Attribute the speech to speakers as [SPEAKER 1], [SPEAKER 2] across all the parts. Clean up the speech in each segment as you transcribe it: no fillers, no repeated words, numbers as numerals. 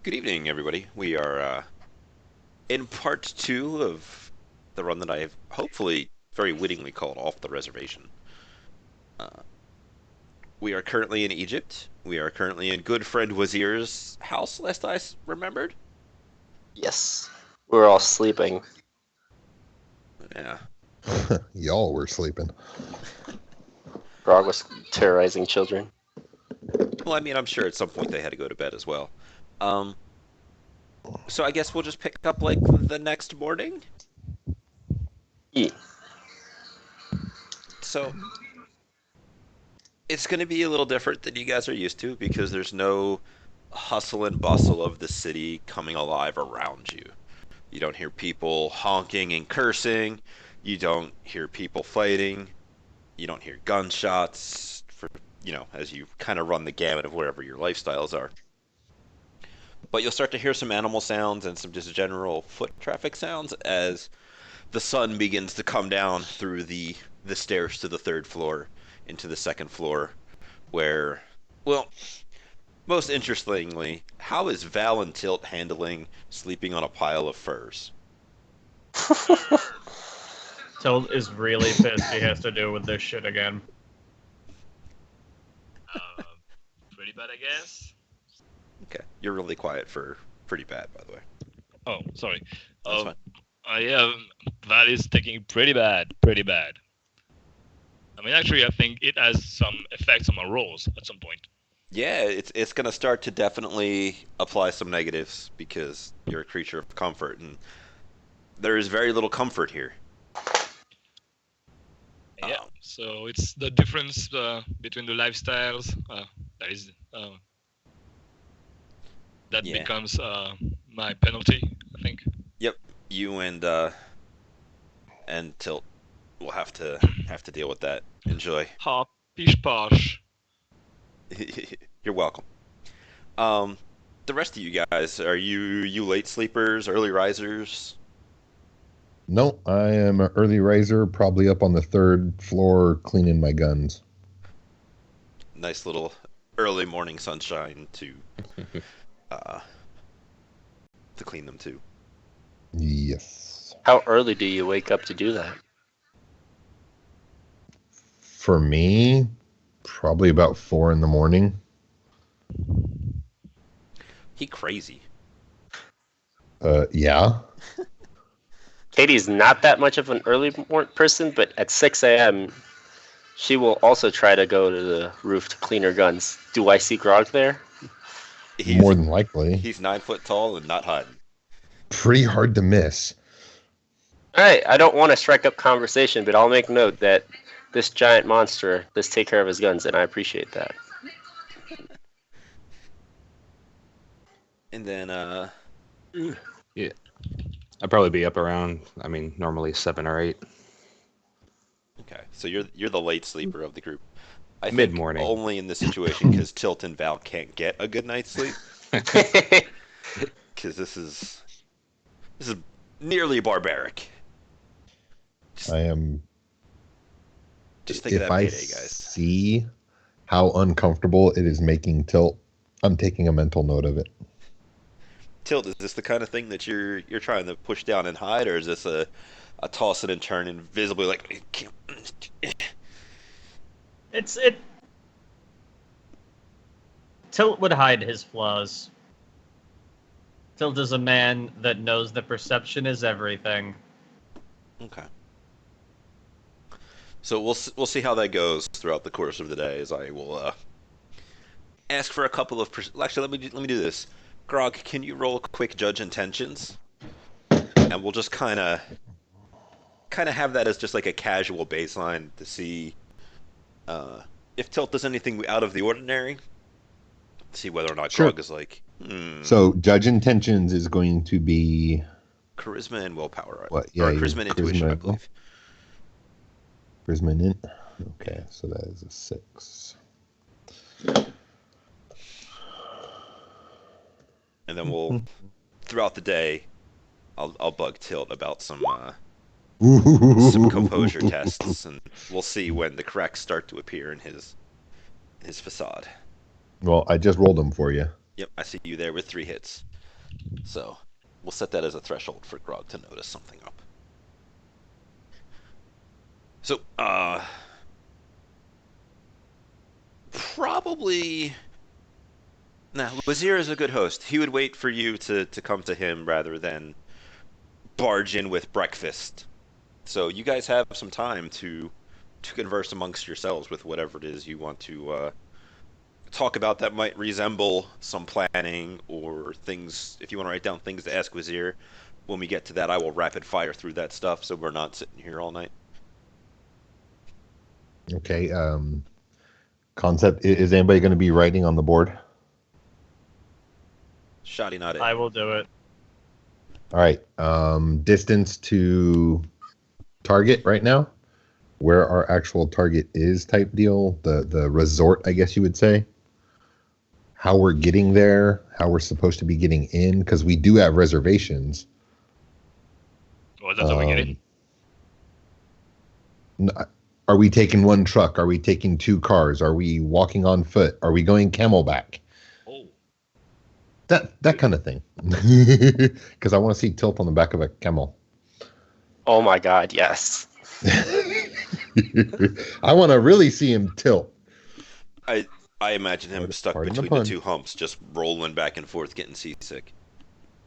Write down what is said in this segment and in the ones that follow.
[SPEAKER 1] Good evening, everybody. We are in part two of the run that I have hopefully very wittingly called Off the Reservation. Uh, we are currently in Egypt. We are currently in good friend Wazir's house, last I remembered.
[SPEAKER 2] Yes. We were all sleeping.
[SPEAKER 1] Yeah.
[SPEAKER 3] Y'all were sleeping.
[SPEAKER 2] Grog was terrorizing children.
[SPEAKER 1] Well, I mean, I'm sure at some point they had to go to bed as well. Um, so I guess we'll just pick up like the next morning.
[SPEAKER 2] Yeah.
[SPEAKER 1] So it's going to be a little different than you guys are used to because there's no hustle and bustle of the city coming alive around you. You don't hear people honking and cursing. You don't hear people fighting. You don't hear gunshots as you kind of run the gamut of wherever your lifestyles are. But you'll start to hear some animal sounds and some just general foot traffic sounds as the sun begins to come down through the stairs to the third floor into the second floor where, well, most interestingly, how is Val and Tilt handling sleeping on a pile of furs?
[SPEAKER 4] Tilt is really pissed he has to deal with this shit again.
[SPEAKER 5] Uh, Pretty bad, I guess.
[SPEAKER 1] Okay, you're really quiet for pretty bad, by the way.
[SPEAKER 5] Oh, sorry.
[SPEAKER 1] That's fine.
[SPEAKER 5] Yeah, that is taking pretty bad, pretty bad. I mean, actually, I think it has some effects on my rolls at some point.
[SPEAKER 1] Yeah, it's gonna start to definitely apply some negatives because you're a creature of comfort, and there is very little comfort here.
[SPEAKER 5] Yeah,
[SPEAKER 1] Um,
[SPEAKER 5] so it's the difference between the lifestyles that is that
[SPEAKER 1] Yeah.
[SPEAKER 5] becomes my penalty, I think.
[SPEAKER 1] Yep, you and Tilt will have to deal with that. Enjoy.
[SPEAKER 5] Ha, pish posh.
[SPEAKER 1] You're welcome. Um, the rest of you guys, are you late sleepers, early risers?
[SPEAKER 3] No, I am an early riser, probably up on the third floor cleaning my guns.
[SPEAKER 1] Nice little early morning sunshine uh to clean them too.
[SPEAKER 3] Yes.
[SPEAKER 2] How early do you wake up to do that?
[SPEAKER 3] For me, probably about 4 in the morning.
[SPEAKER 1] He crazy.
[SPEAKER 3] Yeah.
[SPEAKER 2] Katie's not that much of an early person, but at 6 a.m., she will also try to go to the roof to clean her guns. Do I see Grog there?
[SPEAKER 3] More than likely.
[SPEAKER 1] He's 9 foot tall and not hiding.
[SPEAKER 3] Pretty hard to miss.
[SPEAKER 2] All right, I don't want to strike up conversation, but I'll make note that this giant monster does take care of his guns, and I appreciate that.
[SPEAKER 1] And then
[SPEAKER 6] Yeah. I'd probably be up around, normally 7 or 8.
[SPEAKER 1] okay, so you're the late sleeper of the group. I think
[SPEAKER 6] Mid-morning.
[SPEAKER 1] only in this situation because Tilt and Val can't get a good night's sleep because this is nearly barbaric.
[SPEAKER 3] I am.
[SPEAKER 1] Just think of
[SPEAKER 3] If
[SPEAKER 1] that
[SPEAKER 3] I
[SPEAKER 1] payday, guys.
[SPEAKER 3] see how uncomfortable it is making Tilt, I'm taking a mental note of it.
[SPEAKER 1] Tilt, is this the kind of thing that you're trying to push down and hide, or is this a toss it and turn invisibly like?
[SPEAKER 4] It. Tilt would hide his flaws. Tilt is a man that knows that perception is everything.
[SPEAKER 1] Okay. So we'll see how that goes throughout the course of the day. As I will ask for a couple of. Actually, let me do this. Grog, can you roll quick judge intentions, and we'll just kind of have that as just like a casual baseline to see if Tilt does anything out of the ordinary. See whether or not
[SPEAKER 3] Sure.
[SPEAKER 1] Grog is like.
[SPEAKER 3] So, judge intentions is going to be
[SPEAKER 1] Charisma and willpower.
[SPEAKER 3] what?
[SPEAKER 1] Or charisma and intuition, I believe.
[SPEAKER 3] Charisma and int. Okay, so that is a 6.
[SPEAKER 1] And then we'll throughout the day, I'll bug Tilt about some composure tests, and we'll see when the cracks start to appear in his facade.
[SPEAKER 3] Well, I just rolled them for you.
[SPEAKER 1] Yep, I see you there with 3 hits. So we'll set that as a threshold for Grog to notice something up. So, probably. Nah, Wazir is a good host. He would wait for you to come to him rather than barge in with breakfast. So you guys have some time to converse amongst yourselves with whatever it is you want to talk about that might resemble some planning or things. If you want to write down things to ask Wazir, when we get to that, I will rapid fire through that stuff so we're not sitting here all night.
[SPEAKER 3] Okay. Concept. Is anybody going to be writing on the board?
[SPEAKER 1] Shoddy not it.
[SPEAKER 4] I will do it.
[SPEAKER 3] All right. Distance to target right now. Where our actual target is type deal. The resort, I guess you would say. How we're getting there. How we're supposed to be getting in. Because we do have reservations.
[SPEAKER 5] Well, that's how we get in.
[SPEAKER 3] Are we taking one truck? Are we taking 2 cars? Are we walking on foot? Are we going camelback?
[SPEAKER 5] Oh,
[SPEAKER 3] That kind of thing. Because I want to see Tilt on the back of a camel.
[SPEAKER 2] Oh my god, yes.
[SPEAKER 3] I want to really see him tilt.
[SPEAKER 1] I imagine him stuck
[SPEAKER 3] Pardon the
[SPEAKER 1] between the
[SPEAKER 3] pun.
[SPEAKER 1] 2 humps, just rolling back and forth, getting seasick.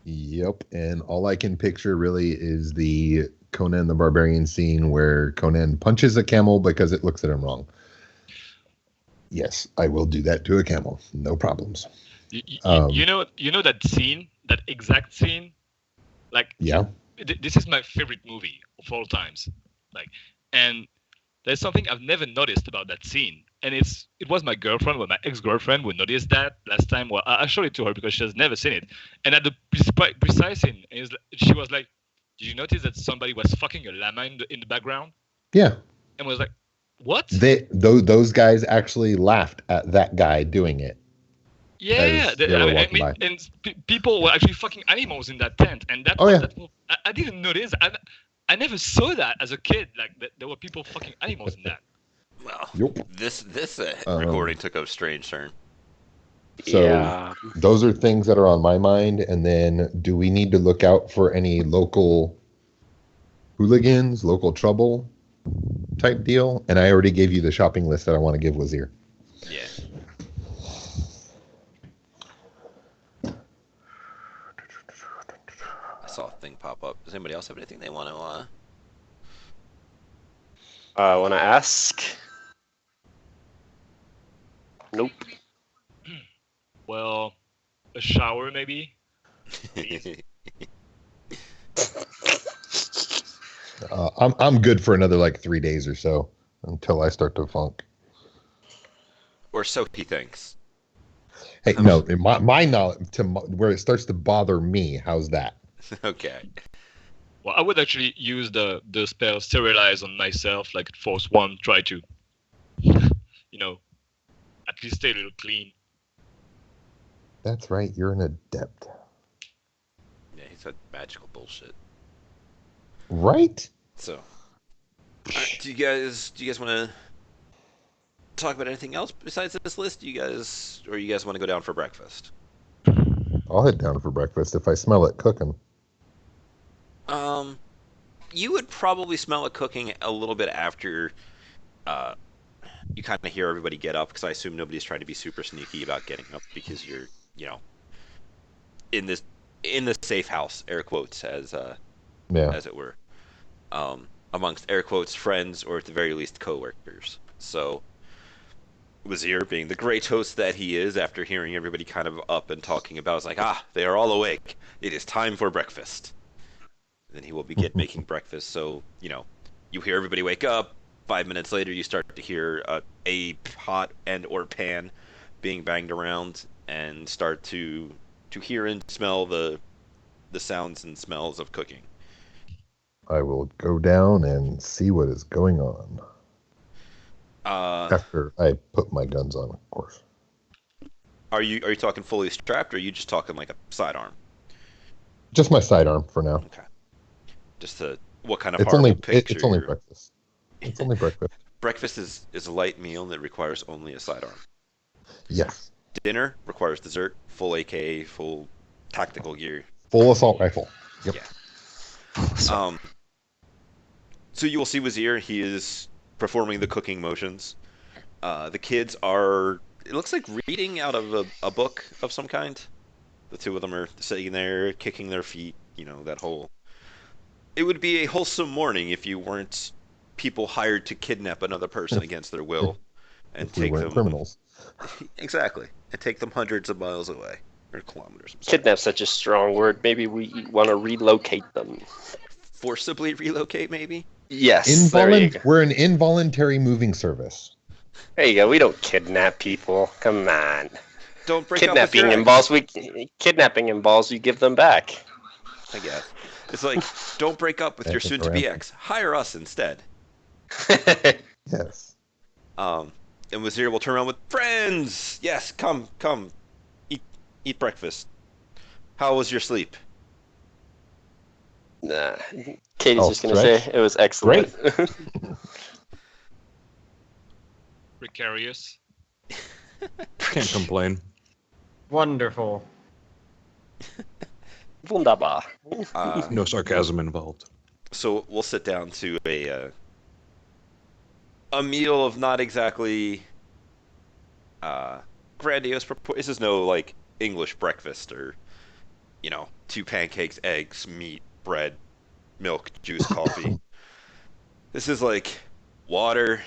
[SPEAKER 3] Yep, and all I can picture really is the Conan the Barbarian scene where Conan punches a camel because it looks at him wrong. Yes, I will do that to a camel. No problems.
[SPEAKER 5] you know that scene, that exact scene. Like,
[SPEAKER 3] Yeah.
[SPEAKER 5] this is my favorite movie of all times. Like, and there's something I've never noticed about that scene, and it was my girlfriend, well, my ex-girlfriend, who noticed that last time. Well, I showed it to her because she has never seen it, and at the precise scene, she was like, "Did you notice that somebody was fucking a llama in the background?"
[SPEAKER 3] Yeah.
[SPEAKER 5] And was like, "What?"
[SPEAKER 3] Those guys actually laughed at that guy doing it.
[SPEAKER 5] Yeah,
[SPEAKER 3] as they were walking by.
[SPEAKER 5] and people were actually fucking animals in that tent, and that.
[SPEAKER 3] Oh, yeah.
[SPEAKER 5] I didn't notice. I never saw that as a kid. Like, there were people fucking animals in that.
[SPEAKER 1] Well,
[SPEAKER 3] Yep.
[SPEAKER 1] this recording took a strange turn.
[SPEAKER 3] So
[SPEAKER 2] Yeah.
[SPEAKER 3] those are things that are on my mind. And then do we need to look out for any local hooligans, local trouble type deal? And I already gave you the shopping list that I want to give Wazir.
[SPEAKER 1] Yeah. I saw a thing pop up. Does anybody else have anything they want to?
[SPEAKER 2] I want to ask. Nope.
[SPEAKER 5] Well, a shower maybe.
[SPEAKER 3] I'm good for another like 3 days or so until I start to funk.
[SPEAKER 1] Or so he thinks.
[SPEAKER 3] Hey, no, in my knowledge where it starts to bother me. How's that?
[SPEAKER 1] Okay.
[SPEAKER 5] Well, I would actually use the spell sterilize on myself, like force 1, try to, at least stay a little clean.
[SPEAKER 3] That's right. You're an adept,
[SPEAKER 1] Yeah, he said magical bullshit.
[SPEAKER 3] right?
[SPEAKER 1] So, do you guys want to talk about anything else besides this list? You guys want to go down for breakfast?
[SPEAKER 3] I'll head down for breakfast if I smell it cooking.
[SPEAKER 1] You would probably smell it cooking a little bit after you kind of hear everybody get up, because I assume nobody's trying to be super sneaky about getting up because you're, in the safe house, air quotes, as it were, amongst air quotes friends, or at the very least coworkers. So Wazir, being the great host that he is, after hearing everybody kind of up and talking about, is like, they are all awake. It is time for breakfast. Then he will begin making breakfast. So, you hear everybody wake up. 5 minutes later, you start to hear a pot and or pan being banged around, and start to hear and smell the sounds and smells of cooking.
[SPEAKER 3] I will go down and see what is going on. After I put my guns on, of course.
[SPEAKER 1] Are you talking fully strapped, or are you just talking like a sidearm?
[SPEAKER 3] Just my sidearm for now.
[SPEAKER 1] Okay. Just what kind of
[SPEAKER 3] It's
[SPEAKER 1] horrible
[SPEAKER 3] only
[SPEAKER 1] picture?
[SPEAKER 3] it's only breakfast. It's only breakfast.
[SPEAKER 1] Breakfast is a light meal that requires only a sidearm.
[SPEAKER 3] Yes.
[SPEAKER 1] Dinner requires dessert, full AK, full tactical gear.
[SPEAKER 3] Full assault rifle. Yep.
[SPEAKER 1] Yeah. So you will see Wazir. He is performing the cooking motions. The kids are, it looks like reading out of a book of some kind. The two of them are sitting there, kicking their feet, that whole... It would be a wholesome morning if you weren't people hired to kidnap another person against their will and
[SPEAKER 3] If we
[SPEAKER 1] take
[SPEAKER 3] weren't
[SPEAKER 1] them...
[SPEAKER 3] criminals.
[SPEAKER 1] Exactly. And take them hundreds of miles away. Or kilometers.
[SPEAKER 2] Kidnap's such a strong word. Maybe we want to relocate them.
[SPEAKER 1] Forcibly relocate, maybe?
[SPEAKER 2] Yes. There you go.
[SPEAKER 3] We're an involuntary moving service.
[SPEAKER 2] There you go. We don't kidnap people. Come on.
[SPEAKER 1] Don't break up with your
[SPEAKER 2] Kidnapping involves we give them back.
[SPEAKER 1] I guess. It's like, don't break up with your soon-to-be ex. Hire us instead.
[SPEAKER 3] Yes.
[SPEAKER 1] And Wazir will turn around with friends. Yes, come, eat breakfast. How was your sleep?
[SPEAKER 2] Nah. Katie's just gonna say it was excellent.
[SPEAKER 5] Precarious.
[SPEAKER 6] Can't complain.
[SPEAKER 4] Wonderful.
[SPEAKER 2] Wunderbar.
[SPEAKER 6] No sarcasm involved.
[SPEAKER 1] So we'll sit down to a meal of not exactly grandiose. This is no like English breakfast or 2 pancakes, eggs, meat, bread, milk, juice, coffee. This is like water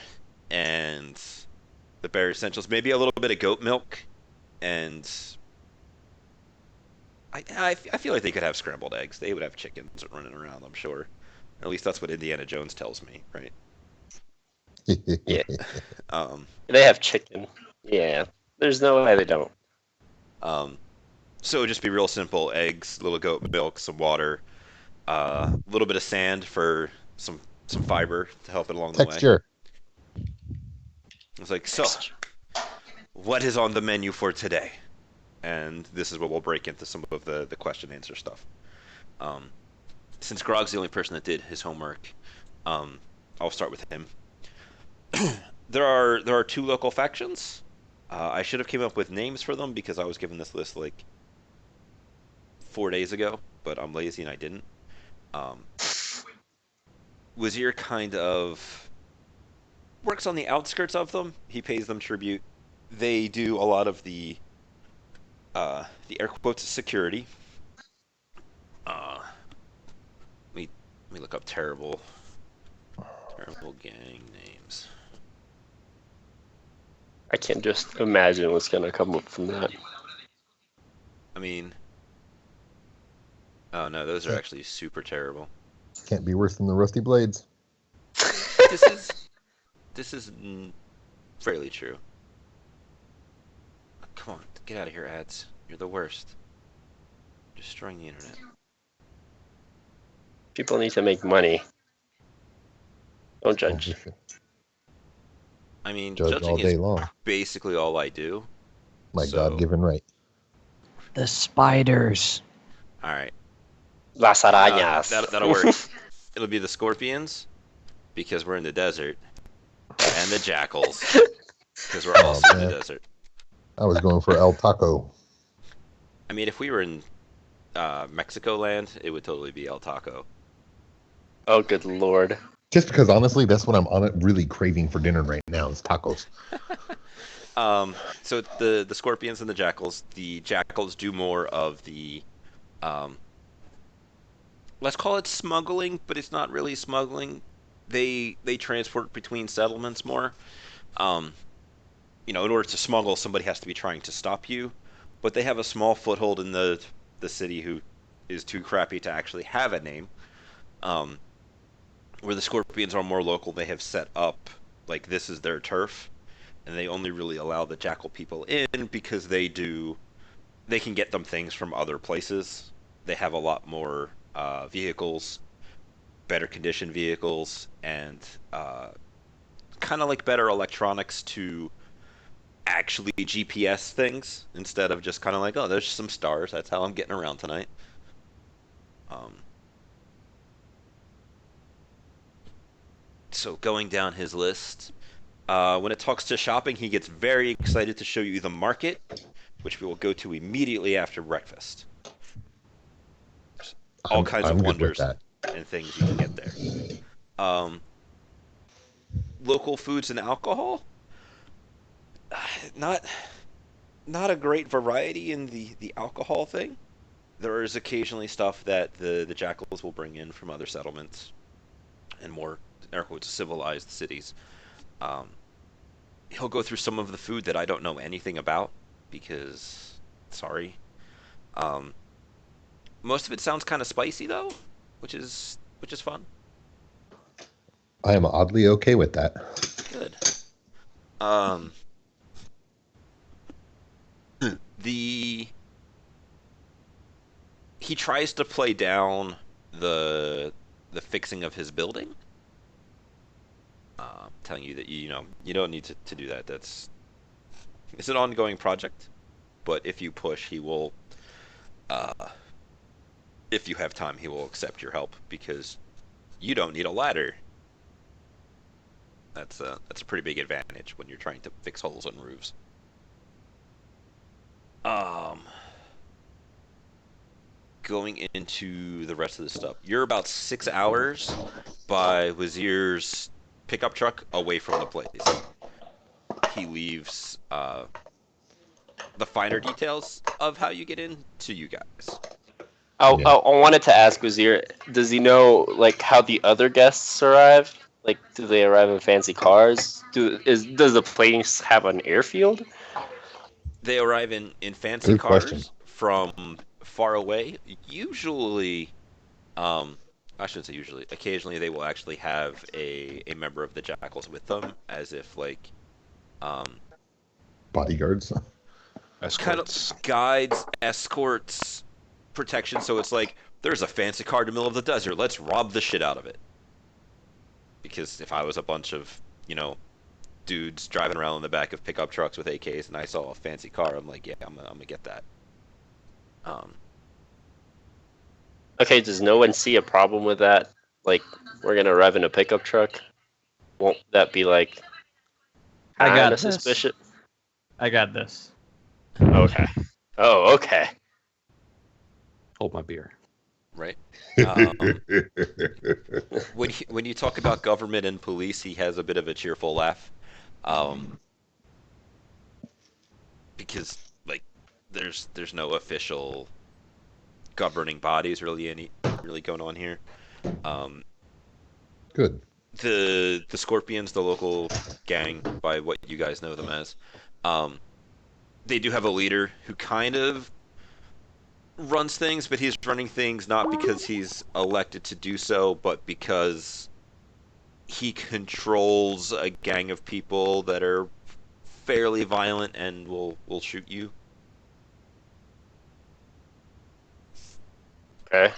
[SPEAKER 1] and the bare essentials. Maybe a little bit of goat milk, and I feel like they could have scrambled eggs. They would have chickens running around, I'm sure. At least that's what Indiana Jones tells me, right?
[SPEAKER 2] Yeah. They have chicken. Yeah. There's no way they don't.
[SPEAKER 1] So just be real simple: eggs, little goat milk, some water, a little bit of sand for some fiber to help it along the way.
[SPEAKER 3] Texture.
[SPEAKER 1] It's like, so, what is on the menu for today? And this is where we'll break into some of the question answer stuff. Since Grog's the only person that did his homework, I'll start with him. There are 2 local factions. I should have came up with names for them because I was given this list like 4 days ago, but I'm lazy and I didn't. Wazir kind of works on the outskirts of them. He pays them tribute. They do a lot of the air quotes security. Let me look up terrible gang names.
[SPEAKER 2] I can just imagine what's gonna come up from that.
[SPEAKER 1] I mean, oh no, those are actually super terrible.
[SPEAKER 3] Can't be worse than the Rusty Blades.
[SPEAKER 1] This is fairly true. Come on, get out of here, ads. You're the worst. Destroying the internet.
[SPEAKER 2] People need to make money. Don't judge.
[SPEAKER 1] I mean,
[SPEAKER 3] Judge
[SPEAKER 1] judging
[SPEAKER 3] all day
[SPEAKER 1] is
[SPEAKER 3] long.
[SPEAKER 1] basically all I do.
[SPEAKER 3] My
[SPEAKER 1] so...
[SPEAKER 3] God-given right.
[SPEAKER 7] The spiders.
[SPEAKER 1] All right.
[SPEAKER 2] Las arañas.
[SPEAKER 1] That'll work. It'll be the scorpions because we're in the desert, and the jackals because we're also in the desert.
[SPEAKER 3] I was going for El Taco.
[SPEAKER 1] I mean, if we were in Mexico land, it would totally be El Taco.
[SPEAKER 2] Oh, good lord.
[SPEAKER 3] Just because, honestly, that's what I'm really craving for dinner right now is tacos.
[SPEAKER 1] So the scorpions and the jackals do more of the, let's call it smuggling, but it's not really smuggling. They transport between settlements more. In order to smuggle, somebody has to be trying to stop you, but they have a small foothold in the city who is too crappy to actually have a name. Where the scorpions are more local, they have set up like this is their turf, and they only really allow the jackal people in because they can get them things from other places. They have a lot more vehicles, better conditioned vehicles, and kind of like better electronics to actually GPS things instead of just kind of like, oh, there's some stars, that's how I'm getting around tonight. So going down his list, when it talks to shopping, he gets very excited to show you the market, which we will go to immediately after breakfast. all kinds of
[SPEAKER 3] I'm good with
[SPEAKER 1] wonders
[SPEAKER 3] that.
[SPEAKER 1] and things you can get there. Um, Local foods and alcohol, not not a great variety in the alcohol thing. There is occasionally stuff that the jackals will bring in from other settlements and more air quotes civilized cities. Um, he'll go through some of the food that I don't know anything about because sorry. Um, Most of it sounds kind of spicy though, which is fun.
[SPEAKER 3] I am oddly okay with that.
[SPEAKER 1] Good. Um, the he tries to play down the the fixing of his building, telling you that you don't need to do that. It's an ongoing project, but if you push, he will. Uh, if you have time, he will accept your help because you don't need a ladder. That's a pretty big advantage when you're trying to fix holes on roofs. Um, Going into the rest of the stuff, you're about 6 hours by Wazir's pickup truck away from the place. He leaves the finer details of how you get in to you guys.
[SPEAKER 3] Yeah.
[SPEAKER 2] I wanted to ask Wazir, does he know like how the other guests arrive? Like, do they arrive in fancy cars? Does the place have an airfield?
[SPEAKER 1] They arrive in fancy
[SPEAKER 3] Good question.
[SPEAKER 1] cars from far away. Usually, I shouldn't say usually. Occasionally, they will actually have a member of the jackals with them, as if like um,
[SPEAKER 3] Bodyguards.
[SPEAKER 1] kind of
[SPEAKER 6] Escorts.
[SPEAKER 1] guides, escorts, protection. So it's like there's a fancy car in the middle of the desert. Let's rob the shit out of it. Because if I was a bunch of dudes driving around in the back of pickup trucks with AKs and I saw a fancy car, I'm like, yeah, I'm gonna get that. Um,
[SPEAKER 2] Okay, does no one see a problem with that? Like, we're gonna arrive in a pickup truck. Won't that be like
[SPEAKER 4] I got
[SPEAKER 2] kind of
[SPEAKER 4] this.
[SPEAKER 2] suspicious?
[SPEAKER 4] I got this.
[SPEAKER 2] Okay. Oh, okay.
[SPEAKER 6] Hold my beer.
[SPEAKER 1] right. When you talk about government and police, he has a bit of a cheerful laugh, um, because like there's no official governing bodies really going on here. Um,
[SPEAKER 3] Good.
[SPEAKER 1] the Scorpions, the local gang, by what you guys know them as, um, they do have a leader who kind of runs things, but he's running things not because he's elected to do so, but because he controls a gang of people that are fairly violent and will shoot you.
[SPEAKER 2] Okay.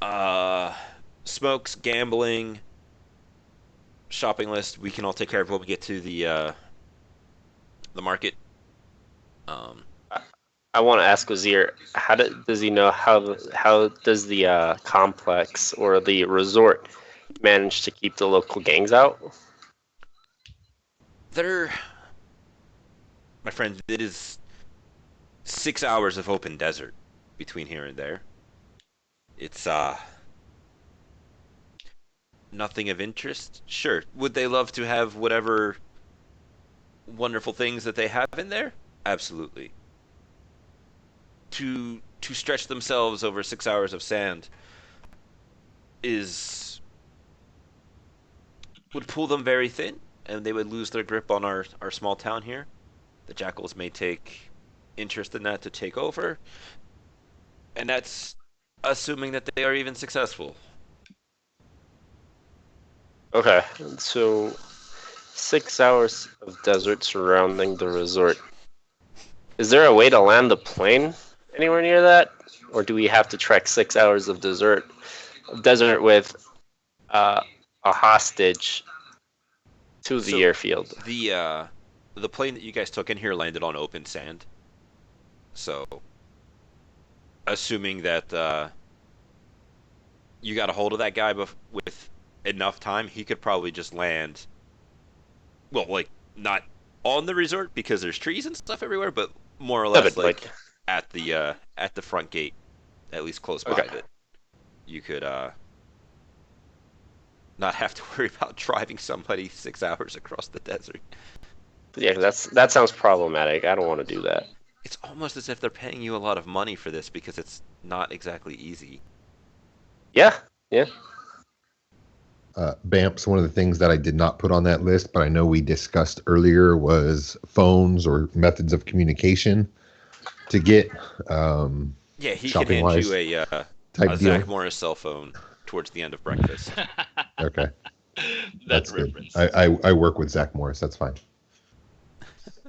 [SPEAKER 1] Uh, Smokes, gambling, shopping list. We can all take care of when we get to the market. Um,
[SPEAKER 2] I want to ask Wazir, does he know how does the complex or the resort manage to keep the local gangs out?
[SPEAKER 1] they're my friend. It is 6 hours of open desert between here and there. It's nothing of interest. Sure, would they love to have whatever wonderful things that they have in there? Absolutely. To stretch themselves over 6 hours of sand is would pull them very thin, and they would lose their grip on our small town here. The jackals may take interest in that to take over, and that's assuming that they are even successful.
[SPEAKER 2] Okay, so 6 hours of desert surrounding the resort. Is there a way to land the plane anywhere near that, or do we have to trek 6 hours of desert with a hostage to the
[SPEAKER 1] So
[SPEAKER 2] airfield?
[SPEAKER 1] the plane that you guys took in here landed on open sand. So, assuming that you got a hold of that guy with enough time, he could probably just land. Well, like not on the resort because there's trees and stuff everywhere, but more or
[SPEAKER 2] Yeah,
[SPEAKER 1] less
[SPEAKER 2] but like,
[SPEAKER 1] like at the front gate, at least close by
[SPEAKER 2] okay,
[SPEAKER 1] it. you could not have to worry about driving somebody 6 hours across the desert.
[SPEAKER 2] Yeah, that sounds problematic. I don't want to do that.
[SPEAKER 1] It's almost as if they're paying you a lot of money for this because it's not exactly easy.
[SPEAKER 2] Yeah, yeah.
[SPEAKER 3] Bamps, one of the things that I did not put on that list, but I know we discussed earlier, was phones or methods of communication to get
[SPEAKER 1] Yeah, he can
[SPEAKER 3] shopping
[SPEAKER 1] hand
[SPEAKER 3] wise
[SPEAKER 1] you a
[SPEAKER 3] type deal.
[SPEAKER 1] Zach Morris cell phone towards the end of breakfast.
[SPEAKER 3] Okay,
[SPEAKER 5] That
[SPEAKER 3] that's good.
[SPEAKER 5] reference.
[SPEAKER 3] I work with Zach Morris. That's fine.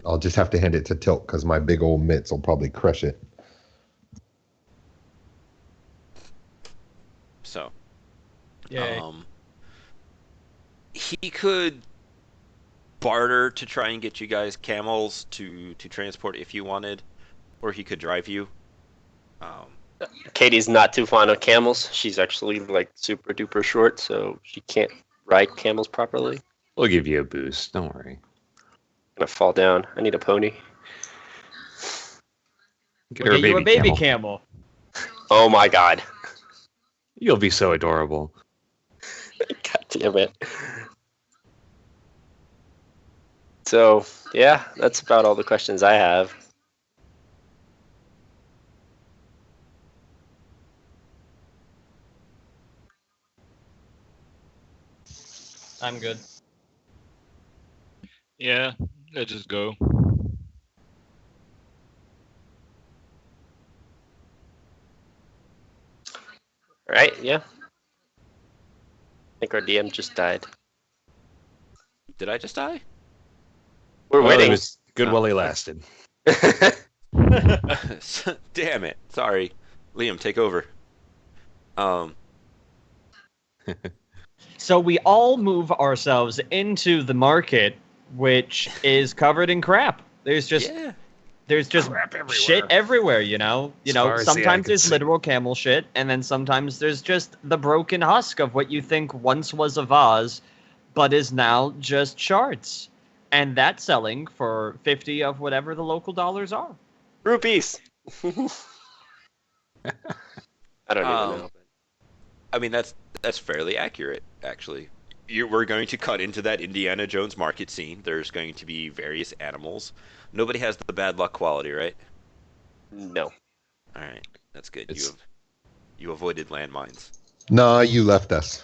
[SPEAKER 3] I'll just have to hand it to Tilt because my big old mitts will probably crush it.
[SPEAKER 1] So,
[SPEAKER 4] Yay.
[SPEAKER 1] he could barter to try and get you guys camels to transport if you wanted, or he could drive you.
[SPEAKER 2] Katie's not too fond of camels. She's actually like super duper short, so she can't ride camels properly.
[SPEAKER 6] We'll give you a boost. Don't worry.
[SPEAKER 2] I'm gonna fall down. I need a pony.
[SPEAKER 6] Get
[SPEAKER 4] We'll
[SPEAKER 6] her
[SPEAKER 4] get you a baby
[SPEAKER 6] camel.
[SPEAKER 4] camel.
[SPEAKER 2] Oh my god.
[SPEAKER 6] You'll be so adorable.
[SPEAKER 2] God damn it. So, yeah, that's about all the questions I have.
[SPEAKER 4] I'm good.
[SPEAKER 5] Yeah, let's just go.
[SPEAKER 2] Right? Yeah. I think our DM just died.
[SPEAKER 1] Did I just die?
[SPEAKER 2] We're
[SPEAKER 6] Well, it
[SPEAKER 2] winning.
[SPEAKER 6] was good while he lasted.
[SPEAKER 1] Damn it! Sorry, Liam, take over.
[SPEAKER 4] So we all move ourselves into the market, which is covered in crap. There's just
[SPEAKER 1] Yeah.
[SPEAKER 4] shit everywhere, you know.
[SPEAKER 6] As far as the eye
[SPEAKER 4] Sometimes
[SPEAKER 6] can
[SPEAKER 4] there's
[SPEAKER 6] see.
[SPEAKER 4] literal camel shit, and then sometimes there's just the broken husk of what you think once was a vase, but is now just shards. And that's selling for 50 of whatever the local dollars are.
[SPEAKER 2] Rupees. I don't even know.
[SPEAKER 1] I mean, that's fairly accurate, actually. We're going to cut into that Indiana Jones market scene. There's going to be various animals. Nobody has the bad luck quality, right?
[SPEAKER 2] No.
[SPEAKER 1] All right, that's good.
[SPEAKER 6] It's-
[SPEAKER 1] You avoided landmines.
[SPEAKER 3] No, you left us.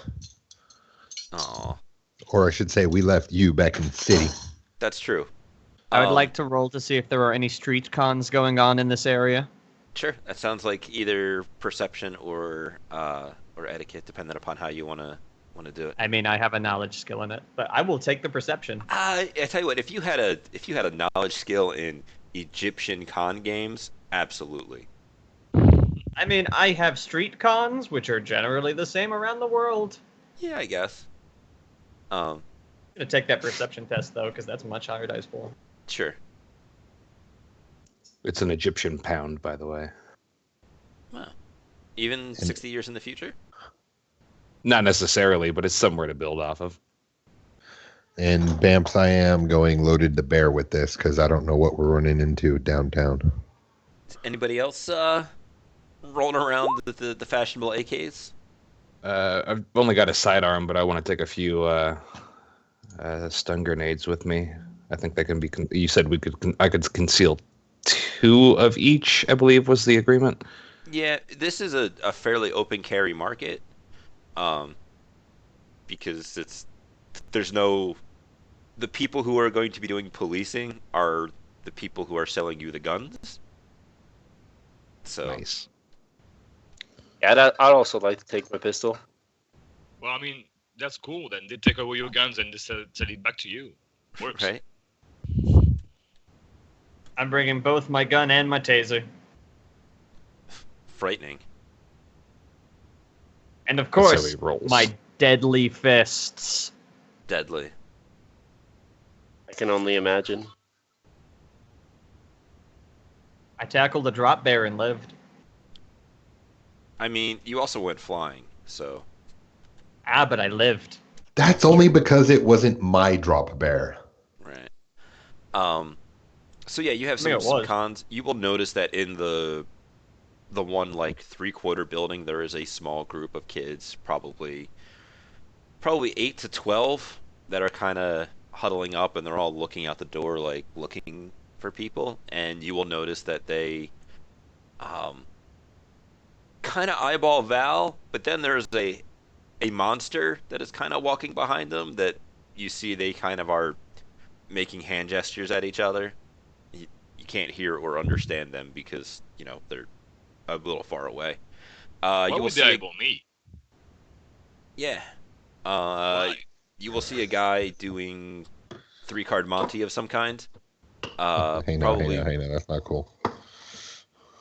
[SPEAKER 1] Oh,
[SPEAKER 3] Or I should say, we left you back in the city.
[SPEAKER 1] that's true.
[SPEAKER 4] I would like to roll to see if there are any street cons going on in this area.
[SPEAKER 1] Sure, that sounds like either perception or etiquette, depending upon how you want to do it.
[SPEAKER 4] I mean, I have a knowledge skill in it, but I will take the perception.
[SPEAKER 1] I tell you what, if you had a knowledge skill in Egyptian con games, absolutely.
[SPEAKER 4] I mean, I have street cons, which are generally the same around the world.
[SPEAKER 1] Yeah, I guess.
[SPEAKER 4] I'm gonna take that perception test though, because that's a much higher dice pool.
[SPEAKER 1] Sure.
[SPEAKER 6] It's an Egyptian pound, by the way.
[SPEAKER 1] Wow. Even 60 years in the future?
[SPEAKER 6] Not necessarily, but it's somewhere to build off of.
[SPEAKER 3] And Bamps, I am going loaded to bear with this because I don't know what we're running into downtown.
[SPEAKER 1] Anybody else rolling around the fashionable AKs?
[SPEAKER 6] I've only got a sidearm, but I want to take a few stun grenades with me. I think they can be. You said I could conceal 2 of each, I believe was the agreement.
[SPEAKER 1] Yeah, this is a fairly open carry market. Because the people who are going to be doing policing are the people who are selling you the guns. So
[SPEAKER 6] Nice.
[SPEAKER 2] Yeah, I'd also like to take my pistol.
[SPEAKER 5] Well, I mean, that's cool. Then they take away your guns and they sell it back to you. Works.
[SPEAKER 1] right?
[SPEAKER 4] I'm bringing both my gun and my taser.
[SPEAKER 1] Frightening.
[SPEAKER 4] And of
[SPEAKER 6] That's how
[SPEAKER 4] course,
[SPEAKER 6] he rolls.
[SPEAKER 4] my deadly fists.
[SPEAKER 1] Deadly.
[SPEAKER 2] I can only imagine.
[SPEAKER 4] I tackled a drop bear and lived.
[SPEAKER 1] I mean, you also went flying, so
[SPEAKER 4] Ah, but I lived.
[SPEAKER 3] That's only because it wasn't my drop bear.
[SPEAKER 1] right. So yeah, you have
[SPEAKER 4] I mean,
[SPEAKER 1] some
[SPEAKER 4] it was.
[SPEAKER 1] cons. You will notice that in the the one like 3/4 building, there is a small group of kids, probably 8 to 12, that are kind of huddling up, and they're all looking out the door, like looking for people. And you will notice that they um, kind of eyeball Val, but then there's a monster that is kind of walking behind them that you see they kind of are making hand gestures at each other. You can't hear or understand them because they're a little far away.
[SPEAKER 5] Why
[SPEAKER 1] You will
[SPEAKER 5] would they
[SPEAKER 1] see,
[SPEAKER 5] eyeball me?
[SPEAKER 1] yeah. Uh,
[SPEAKER 5] Why?
[SPEAKER 1] you will see a guy doing 3-card Monty of some kind.
[SPEAKER 3] Hey now, hey now,
[SPEAKER 1] Probably
[SPEAKER 3] hey now. That's not cool.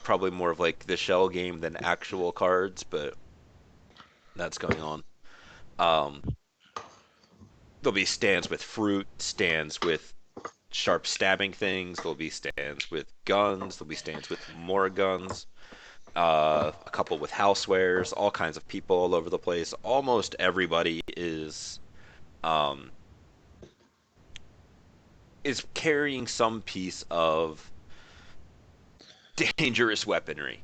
[SPEAKER 1] probably more of like the shell game than actual cards, but that's going on. Um, there'll be stands with fruit, stands with sharp stabbing things. There'll be stands with guns. There'll be stands with more guns. A couple with housewares. All kinds of people all over the place. Almost everybody um, is carrying some piece of dangerous weaponry.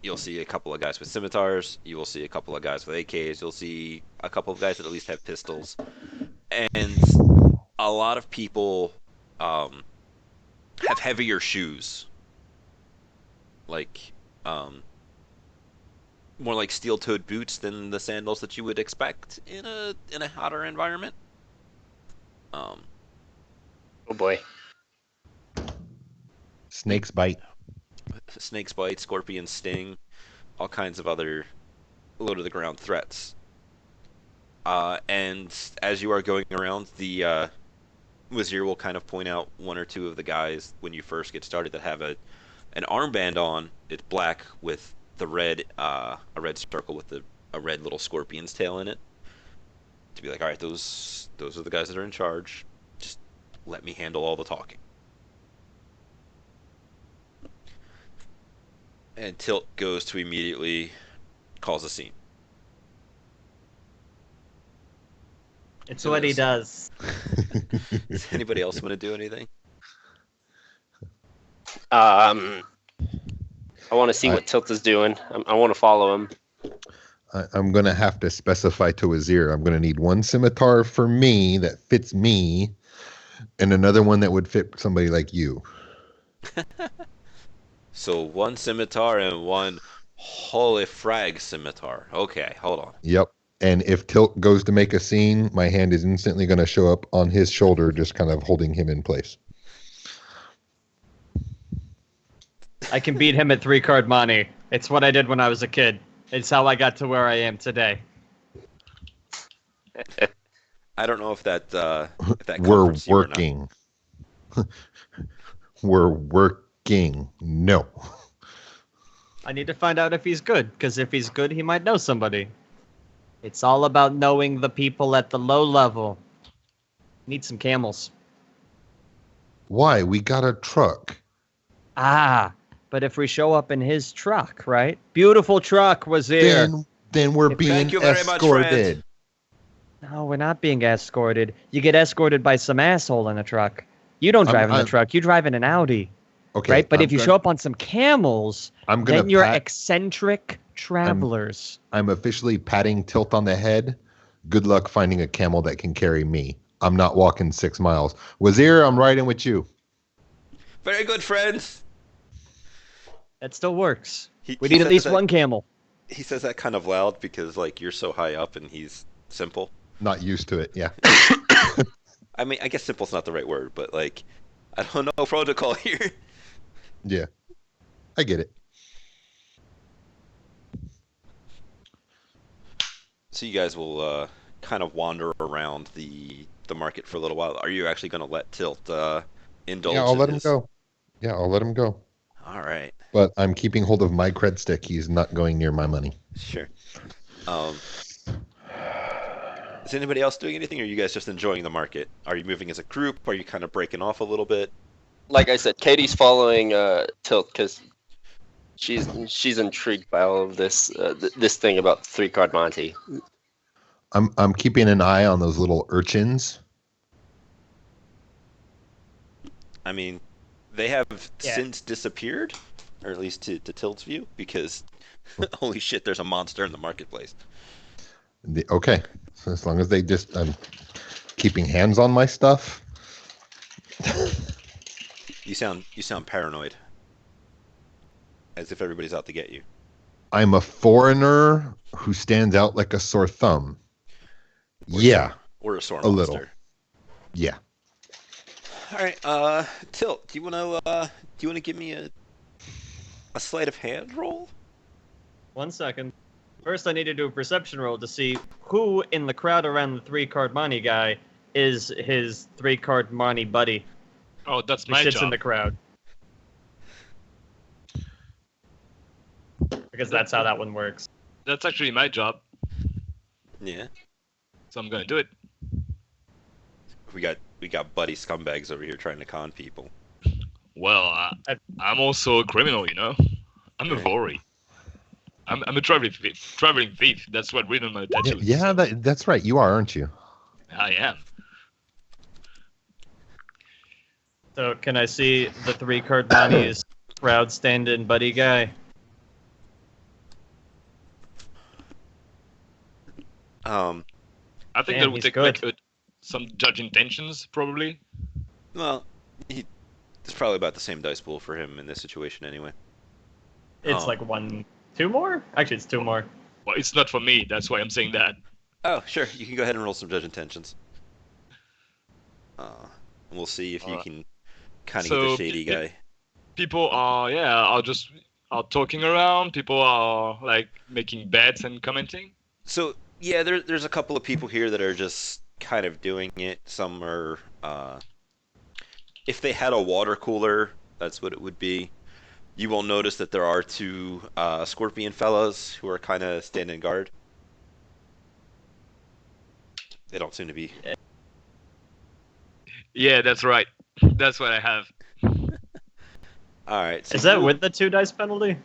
[SPEAKER 1] You'll see a couple of guys with scimitars. You will see a couple of guys with AKs. You'll see a couple of guys that at least have pistols. And a lot of people um, have heavier shoes, like more like steel-toed boots than the sandals that you would expect in a hotter environment. Um,
[SPEAKER 2] Oh boy.
[SPEAKER 3] Snakes bite.
[SPEAKER 1] Snakes bite, scorpions sting, all kinds of other low-to-the-ground threats. And as you are going around, the Wazir will kind of point out one or two of the guys when you first get started that have an armband on. It's black with the a red circle with a red little scorpion's tail in it. To be like, all right, those are the guys that are in charge. Just let me handle all the talking. And Tilt goes to immediately cause a scene.
[SPEAKER 4] It's what he does.
[SPEAKER 1] Does anybody else want to do anything?
[SPEAKER 2] I want to see what Tilt is doing. I want to follow him.
[SPEAKER 3] I'm going to have to specify to Azir. I'm going to need one scimitar for me that fits me, and another one that would fit somebody like you.
[SPEAKER 1] So one scimitar and one holy frag scimitar. Okay, hold on.
[SPEAKER 3] Yep. And if Tilt goes to make a scene, my hand is instantly going to show up on his shoulder, just kind of holding him in place.
[SPEAKER 4] I can beat him at 3-card money. It's what I did when I was a kid. It's how I got to where I am today.
[SPEAKER 1] I don't know if that
[SPEAKER 3] We're
[SPEAKER 1] comforts you or not.
[SPEAKER 3] working. We're working. No.
[SPEAKER 4] I need to find out if he's good, because if he's good, he might know somebody. It's all about knowing the people at the low level. Need some camels.
[SPEAKER 3] Why? We got a truck.
[SPEAKER 4] Ah, but if we show up in his truck, right? Beautiful truck was there.
[SPEAKER 3] Then we're being
[SPEAKER 1] Thank you very much,
[SPEAKER 3] escorted.
[SPEAKER 1] friend.
[SPEAKER 4] No, we're not being escorted. You get escorted by some asshole in a truck. You don't drive in the truck. You drive in an Audi.
[SPEAKER 3] Okay,
[SPEAKER 4] Right? But if you show up on some camels, then you're eccentric travelers.
[SPEAKER 3] I'm officially patting Tilt on the head. Good luck finding a camel that can carry me. I'm not walking 6 miles. Wazir, I'm riding with you.
[SPEAKER 1] Very good, friends.
[SPEAKER 4] That still works.
[SPEAKER 1] He
[SPEAKER 4] We need at
[SPEAKER 1] says
[SPEAKER 4] least
[SPEAKER 1] that-
[SPEAKER 4] one camel.
[SPEAKER 1] He says that kind of loud because like you're so high up and he's simple.
[SPEAKER 3] Not used to it, yeah.
[SPEAKER 1] I mean, I guess simple's not the right word, but like I don't know protocol here.
[SPEAKER 3] Yeah. I get it.
[SPEAKER 1] So you guys will kind of wander around the market for a little while. Are you actually going to let Tilt indulge?
[SPEAKER 3] Yeah, I'll
[SPEAKER 1] in
[SPEAKER 3] let him
[SPEAKER 1] his-
[SPEAKER 3] go. Yeah, I'll let him go.
[SPEAKER 1] All right,
[SPEAKER 3] But I'm keeping hold of my cred stick. He's not going near my money.
[SPEAKER 1] sure. Is anybody else doing anything, or are you guys just enjoying the market? Are you moving as a group? Are you kind of breaking off a little bit?
[SPEAKER 2] Like I said, Katie's following Tilt because she's intrigued by all of this this thing about 3-card Monty.
[SPEAKER 3] I'm keeping an eye on those little urchins.
[SPEAKER 1] I mean, they have
[SPEAKER 4] Yeah.
[SPEAKER 1] since disappeared. or at least to Tilt's view, because holy shit, there's a monster in the marketplace.
[SPEAKER 3] Okay, so as long as they just keeping hands on my stuff.
[SPEAKER 1] You sound paranoid, as if everybody's out to get you.
[SPEAKER 3] I'm a foreigner who stands out like a sore thumb.
[SPEAKER 1] Or
[SPEAKER 3] Yeah,
[SPEAKER 1] or a sore
[SPEAKER 3] a little.
[SPEAKER 1] monster.
[SPEAKER 3] Yeah.
[SPEAKER 1] All right, Tilt, do you want to give me a sleight of hand roll?
[SPEAKER 4] 1 second. First, I need to do a perception roll to see who in the crowd around the 3-card Monty guy is his 3-card Monty buddy.
[SPEAKER 5] Oh, that's
[SPEAKER 4] Who
[SPEAKER 5] my
[SPEAKER 4] sits
[SPEAKER 5] job.
[SPEAKER 4] in the crowd. Because that's how that one works.
[SPEAKER 5] That's actually my job,
[SPEAKER 1] Yeah.
[SPEAKER 5] so I'm gonna do it.
[SPEAKER 1] We got buddy scumbags over here trying to con people.
[SPEAKER 5] Well, I'm also a criminal, you know. I'm a
[SPEAKER 1] Right.
[SPEAKER 5] Vori. I'm a traveling thief. That's what written on my tattoo.
[SPEAKER 3] Yeah, that's right. You are, aren't you?
[SPEAKER 5] I am.
[SPEAKER 4] So, can I see the 3-card Monty's crowd stand-in buddy guy?
[SPEAKER 5] I think
[SPEAKER 4] Damn,
[SPEAKER 5] that would
[SPEAKER 4] he's
[SPEAKER 5] take
[SPEAKER 4] good.
[SPEAKER 5] like some judge intentions, probably.
[SPEAKER 1] Well, it's probably about the same dice pool for him in this situation anyway.
[SPEAKER 4] It's like 2 more? Actually, it's 2 more.
[SPEAKER 5] Well, it's not for me. That's why I'm saying that.
[SPEAKER 1] Oh, sure. You can go ahead and roll some judge intentions. We'll see if you
[SPEAKER 5] Alright.
[SPEAKER 1] can kind of
[SPEAKER 5] So,
[SPEAKER 1] get the shady guy.
[SPEAKER 5] People are talking around. People are like making bets and commenting.
[SPEAKER 1] So yeah, there's a couple of people here that are just kind of doing it. Some are, if they had a water cooler, that's what it would be. You will notice that there are 2 scorpion fellas who are kind of standing guard. They don't seem to be.
[SPEAKER 5] Yeah, that's right. That's what I have.
[SPEAKER 1] All right. So
[SPEAKER 4] Is that
[SPEAKER 1] you-
[SPEAKER 4] with the 2 dice penalty?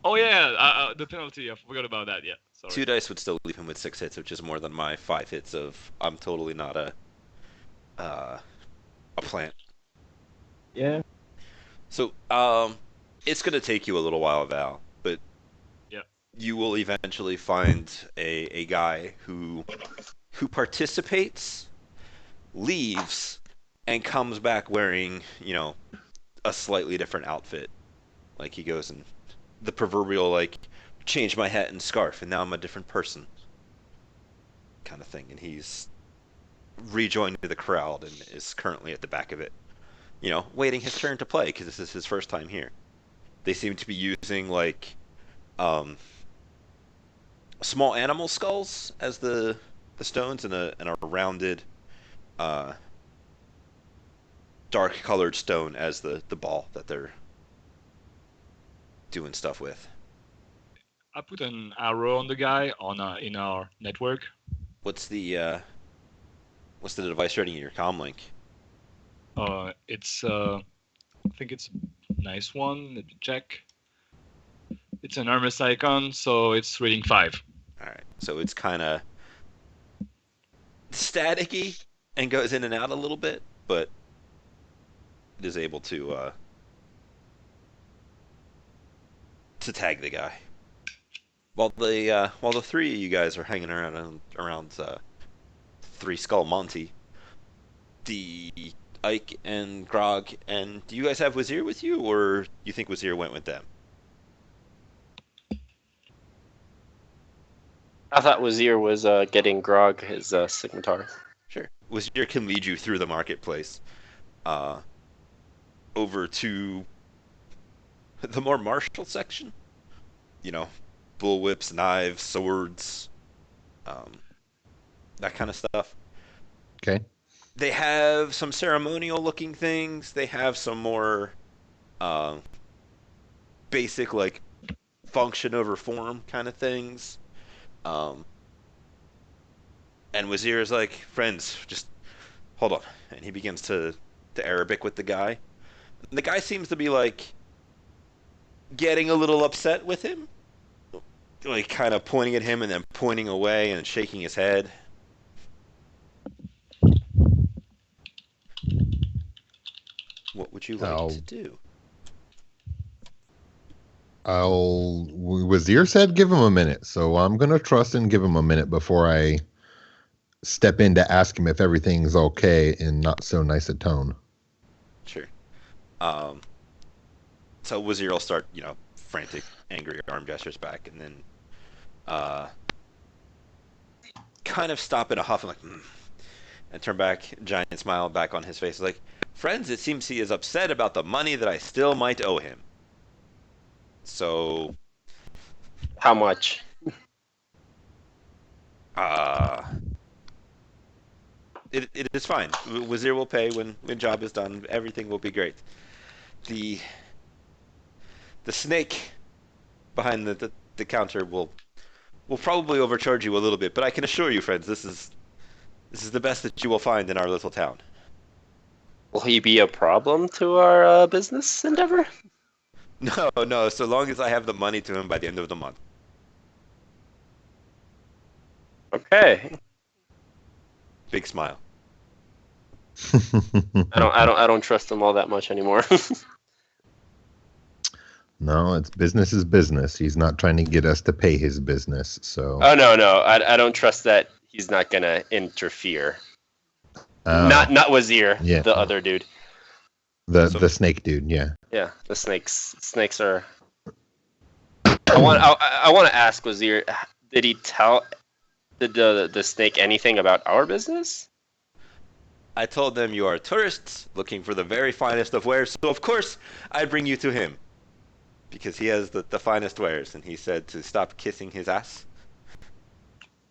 [SPEAKER 5] Oh yeah, the penalty. I forgot about that. Yeah, sorry.
[SPEAKER 1] 2 dice would still leave him with 6 hits, which is more than my 5 hits of I'm totally not a plant.
[SPEAKER 4] Yeah.
[SPEAKER 1] So it's gonna take you a little while, Val, but
[SPEAKER 5] Yep.
[SPEAKER 1] you will eventually find a guy who participates, leaves, and comes back wearing, a slightly different outfit. Like he goes and the proverbial like change my hat and scarf and now I'm a different person kind of thing, and he's rejoined the crowd and is currently at the back of it, waiting his turn to play because this is his first time here. They seem to be using like small animal skulls as the stones and a rounded dark colored stone as the ball that they're doing stuff with.
[SPEAKER 5] I put an arrow on the guy in our network.
[SPEAKER 1] What's the device rating in your comlink?
[SPEAKER 5] It's I think it's a nice one. Let me check. It's an Hermes icon, so it's reading 5.
[SPEAKER 1] All right, so it's kind of staticky and goes in and out a little bit, but it is able to tag the guy. While the 3 of you guys are hanging around 3 Skull Monty, the Ike and Grog, and do you guys have Wazir with you, or you think Wazir went with them?
[SPEAKER 2] I thought Wazir was getting Grog his scimitar.
[SPEAKER 1] Sure. Wazir can lead you through the marketplace, over to the more martial section. Bullwhips, knives, swords, that kind of stuff.
[SPEAKER 3] Okay.
[SPEAKER 1] They have some ceremonial-looking things. They have some more basic, like, function over form kind of things. And Wazir is like, friends, just hold on. And he begins to Arabic with the guy. And the guy seems to be, like, getting a little upset with him. Like, kind of pointing at him and then pointing away and shaking his head. What would you like to do?
[SPEAKER 3] Wazir said give him a minute, so I'm gonna trust and give him a minute before I step in to ask him if everything's okay in not so nice a tone.
[SPEAKER 1] Sure. Um, so Wazir will start, frantic, angry arm gestures back, and then uh, kind of stop in a huff and and turn back, giant smile back on his face, like, friends, it seems he is upset about the money that I still might owe him. So,
[SPEAKER 2] How much?
[SPEAKER 1] uh, it is fine. Wazir will pay when job is done. Everything will be great. The the snake behind the counter will probably overcharge you a little bit, but I can assure you, friends, this is the best that you will find in our little town.
[SPEAKER 2] Will he be a problem to our business endeavor?
[SPEAKER 1] No, no, so long as I have the money to him by the end of the month.
[SPEAKER 2] Okay.
[SPEAKER 1] Big smile.
[SPEAKER 2] I don't trust him all that much anymore.
[SPEAKER 3] No, it's business is business. He's not trying to get us to pay his business, so.
[SPEAKER 2] Oh no, I don't trust that he's not gonna interfere.
[SPEAKER 3] Oh,
[SPEAKER 2] Not Wazir,
[SPEAKER 3] Yeah.
[SPEAKER 2] the other dude.
[SPEAKER 3] the snake dude, yeah.
[SPEAKER 2] Yeah, the snakes. Snakes are. I want to ask Wazir. Did he tell the snake anything about our business?
[SPEAKER 1] I told them you are tourists looking for the very finest of wares, so of course I bring you to him. Because he has the finest wares, and he said to stop kissing his ass.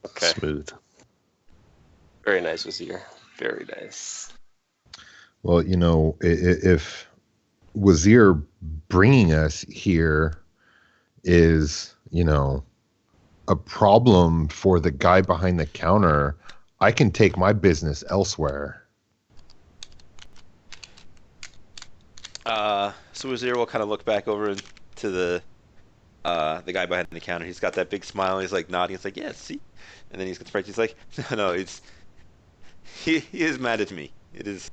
[SPEAKER 2] Okay.
[SPEAKER 6] Smooth.
[SPEAKER 2] Very nice, Wazir. Very nice.
[SPEAKER 3] Well, if Wazir bringing us here is, a problem for the guy behind the counter, I can take my business elsewhere.
[SPEAKER 1] So Wazir will kind of look back over to the guy behind the counter. He's got that big smile. He's like nodding. He's like, "Yes, see." And then he's surprised. He's like, "No, he is mad at me. It is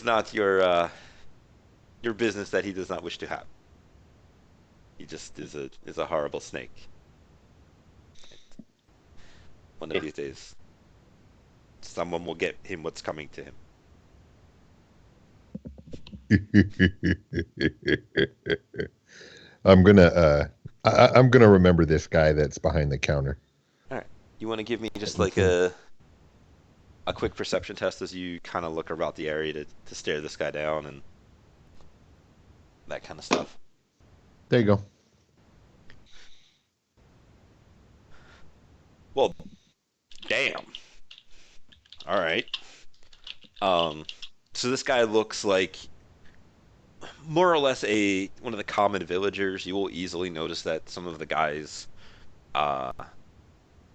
[SPEAKER 1] not your business that he does not wish to have. He just is a horrible snake. One of these days, someone will get him what's coming to him."
[SPEAKER 3] I'm gonna remember this guy that's behind the counter.
[SPEAKER 1] All right, you want to give me just like a quick perception test as you kind of look about the area to stare this guy down and that kind of stuff.
[SPEAKER 3] There you go.
[SPEAKER 1] Well, damn. All right. So this guy looks like more or less one of the common villagers. You will easily notice that some of the guys uh,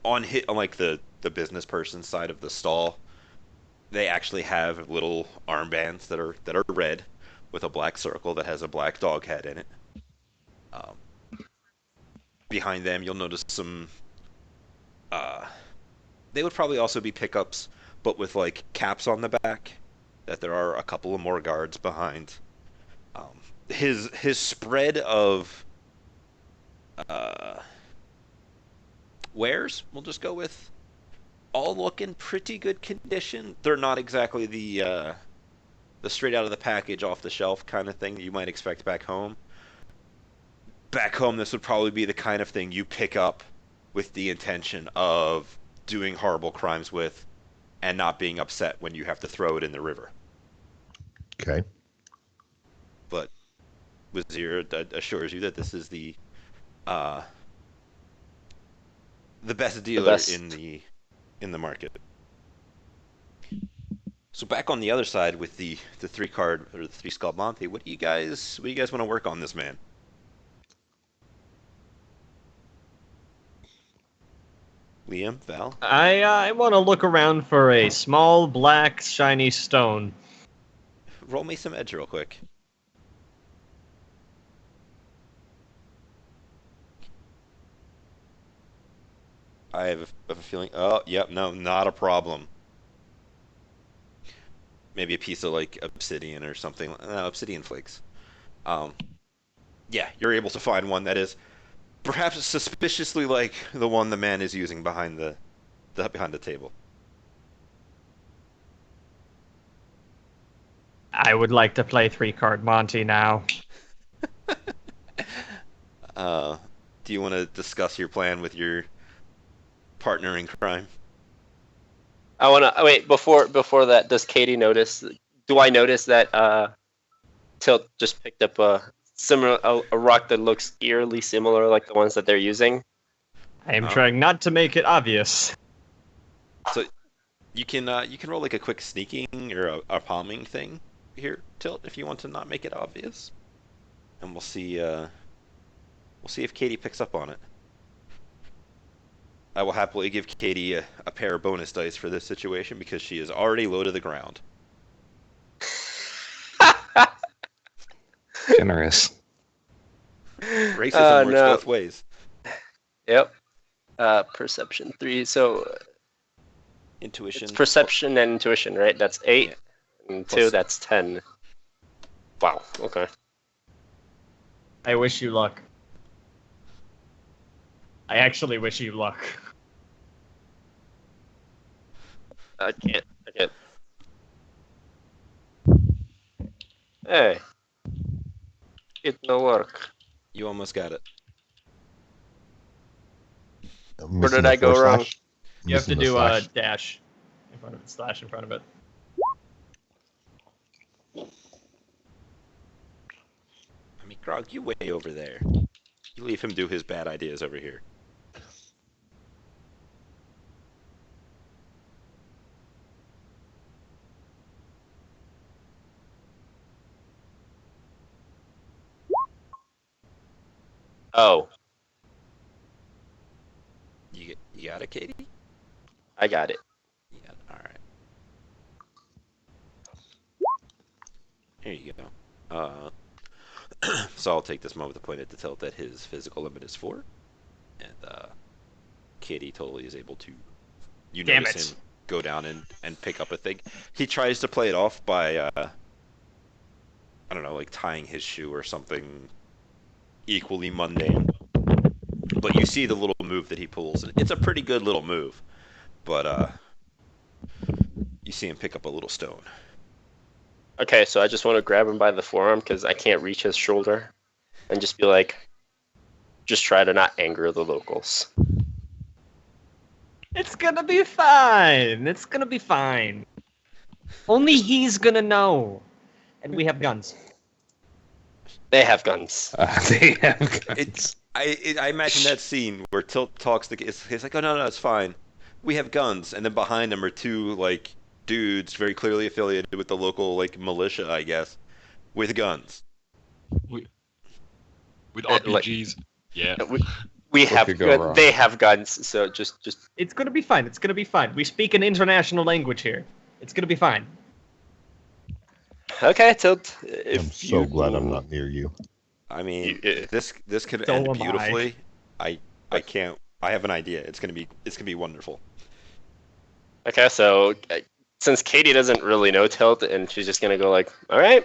[SPEAKER 1] on like the business person side of the stall, they actually have little armbands that are red with a black circle that has a black dog head in it. Um, Behind them, you'll notice some. They would probably also be pickups, but with like caps on the back. That there are a couple of more guards behind. His spread of wares, we'll just go with, all look in pretty good condition. They're not exactly the straight out of the package, off the shelf kind of thing that you might expect back home. Back home, this would probably be the kind of thing you pick up with the intention of doing horrible crimes with, and not being upset when you have to throw it in the river.
[SPEAKER 3] Okay.
[SPEAKER 1] But Wazir assures you that this is the best dealer in the market. So back on the other side with the 3-card or the 3-skull Monte, what do you guys want to work on this man? Liam, Val?
[SPEAKER 4] I want to look around for a small, black, shiny stone.
[SPEAKER 1] Roll me some edge real quick. I have a feeling. Oh, yep, no, not a problem. Maybe a piece of like obsidian or something. No, obsidian flakes. Yeah, you're able to find one that is perhaps suspiciously like the one the man is using behind the table.
[SPEAKER 4] I would like to play 3-card Monty now.
[SPEAKER 1] Uh, do you want to discuss your plan with your partner in crime?
[SPEAKER 2] I want to wait before that. Does Katie notice? Do I notice that Tilt just picked up a rock that looks eerily similar, like the ones that they're using?
[SPEAKER 4] I am
[SPEAKER 1] Oh.
[SPEAKER 4] trying not to make it obvious.
[SPEAKER 1] So you can roll like a quick sneaking or a palming thing here, Tilt, if you want to not make it obvious, and we'll see if Katie picks up on it. I will happily give Katie a pair of bonus dice for this situation because she is already low to the ground.
[SPEAKER 6] Generous.
[SPEAKER 1] Racism works
[SPEAKER 2] No.
[SPEAKER 1] both ways.
[SPEAKER 2] Yep. Perception 3. So
[SPEAKER 1] Intuition.
[SPEAKER 2] it's perception and intuition, right? That's 8, and 2.
[SPEAKER 1] Plus-
[SPEAKER 2] That's 10. Wow. Okay.
[SPEAKER 4] I wish you luck. I actually wish you luck.
[SPEAKER 2] I can't. Hey. It no work.
[SPEAKER 1] You almost got it.
[SPEAKER 3] Missing
[SPEAKER 2] did
[SPEAKER 3] the
[SPEAKER 2] I go
[SPEAKER 3] forward
[SPEAKER 2] wrong?
[SPEAKER 3] slash?
[SPEAKER 4] You have to
[SPEAKER 3] Missing the
[SPEAKER 4] do a
[SPEAKER 3] slash?
[SPEAKER 4] dash in front of it, slash in front of it.
[SPEAKER 1] I mean, Grog, you way over there. You leave him do his bad ideas over here.
[SPEAKER 2] Oh,
[SPEAKER 1] You got it, Katie?
[SPEAKER 2] I got it.
[SPEAKER 1] You got it. All right. Here you go. So I'll take this moment to point out to Tilt that his physical limit is 4, and Katie totally is able to. You
[SPEAKER 4] Damn
[SPEAKER 1] notice
[SPEAKER 4] it.
[SPEAKER 1] him go down and pick up a thing. He tries to play it off by I don't know, like tying his shoe or something equally mundane. But you see the little move that he pulls, and it's a pretty good little move. But you see him pick up a little stone.
[SPEAKER 2] Okay, so I just want to grab him by the forearm because I can't reach his shoulder, and just be like, just try to not anger the locals.
[SPEAKER 4] It's gonna be fine. It's gonna be fine. Only he's gonna know. And we have guns.
[SPEAKER 2] They have guns.
[SPEAKER 6] They have guns.
[SPEAKER 1] It's I imagine that scene where Tilt talks to he's like, oh no, it's fine, we have guns, and then behind them are two like dudes very clearly affiliated with the local like militia, I guess, with guns.
[SPEAKER 5] With
[SPEAKER 2] Like-
[SPEAKER 5] RPGs. Yeah.
[SPEAKER 2] We have
[SPEAKER 6] could go wrong?
[SPEAKER 2] they have guns, so just
[SPEAKER 4] It's gonna be fine. It's gonna be fine. We speak an international language here. It's gonna be fine.
[SPEAKER 2] okay. Tilt.
[SPEAKER 3] I'm so glad I'm not near you.
[SPEAKER 1] I mean,
[SPEAKER 2] You-
[SPEAKER 1] this could
[SPEAKER 4] So
[SPEAKER 1] end
[SPEAKER 4] am I.
[SPEAKER 1] beautifully. I can't. I have an idea. It's gonna be wonderful.
[SPEAKER 2] Okay, so since Katie doesn't really know Tilt, and she's just gonna go like, all right,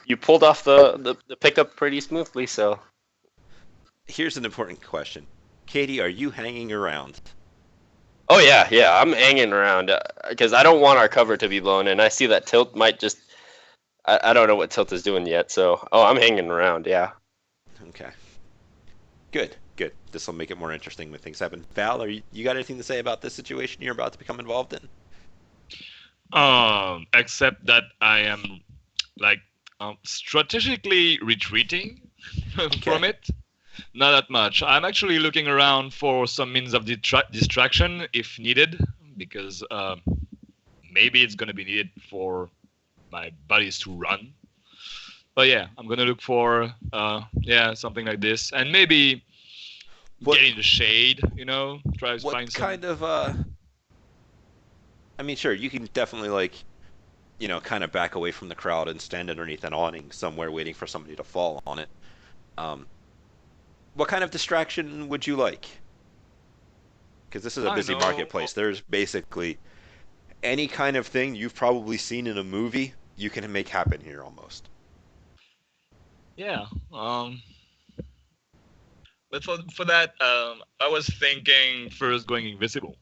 [SPEAKER 2] you pulled off the pickup pretty smoothly, so.
[SPEAKER 1] Here's an important question, Katie. Are you hanging around?
[SPEAKER 2] Oh yeah, I'm hanging around because I don't want our cover to be blown, and I see that Tilt might just. I don't know what Tilt is doing yet, so I'm hanging around. Yeah.
[SPEAKER 1] Okay. Good. This will make it more interesting when things happen. Val, you got anything to say about this situation you're about to become involved in?
[SPEAKER 5] Except that I am like strategically retreating from it. Not that much. I'm actually looking around for some means of distraction if needed, because maybe it's gonna be needed for my buddies to run. But yeah, I'm gonna look for something like this, and maybe get in the shade. Try to
[SPEAKER 1] What
[SPEAKER 5] find some.
[SPEAKER 1] kind of I mean, sure, you can definitely like, kind of back away from the crowd and stand underneath an awning somewhere waiting for somebody to fall on it. What kind of distraction would you like? Because this is a
[SPEAKER 5] I
[SPEAKER 1] busy
[SPEAKER 5] know.
[SPEAKER 1] marketplace. There's basically any kind of thing you've probably seen in a movie you can make happen here almost.
[SPEAKER 5] Yeah. But for that, I was thinking first going invisible.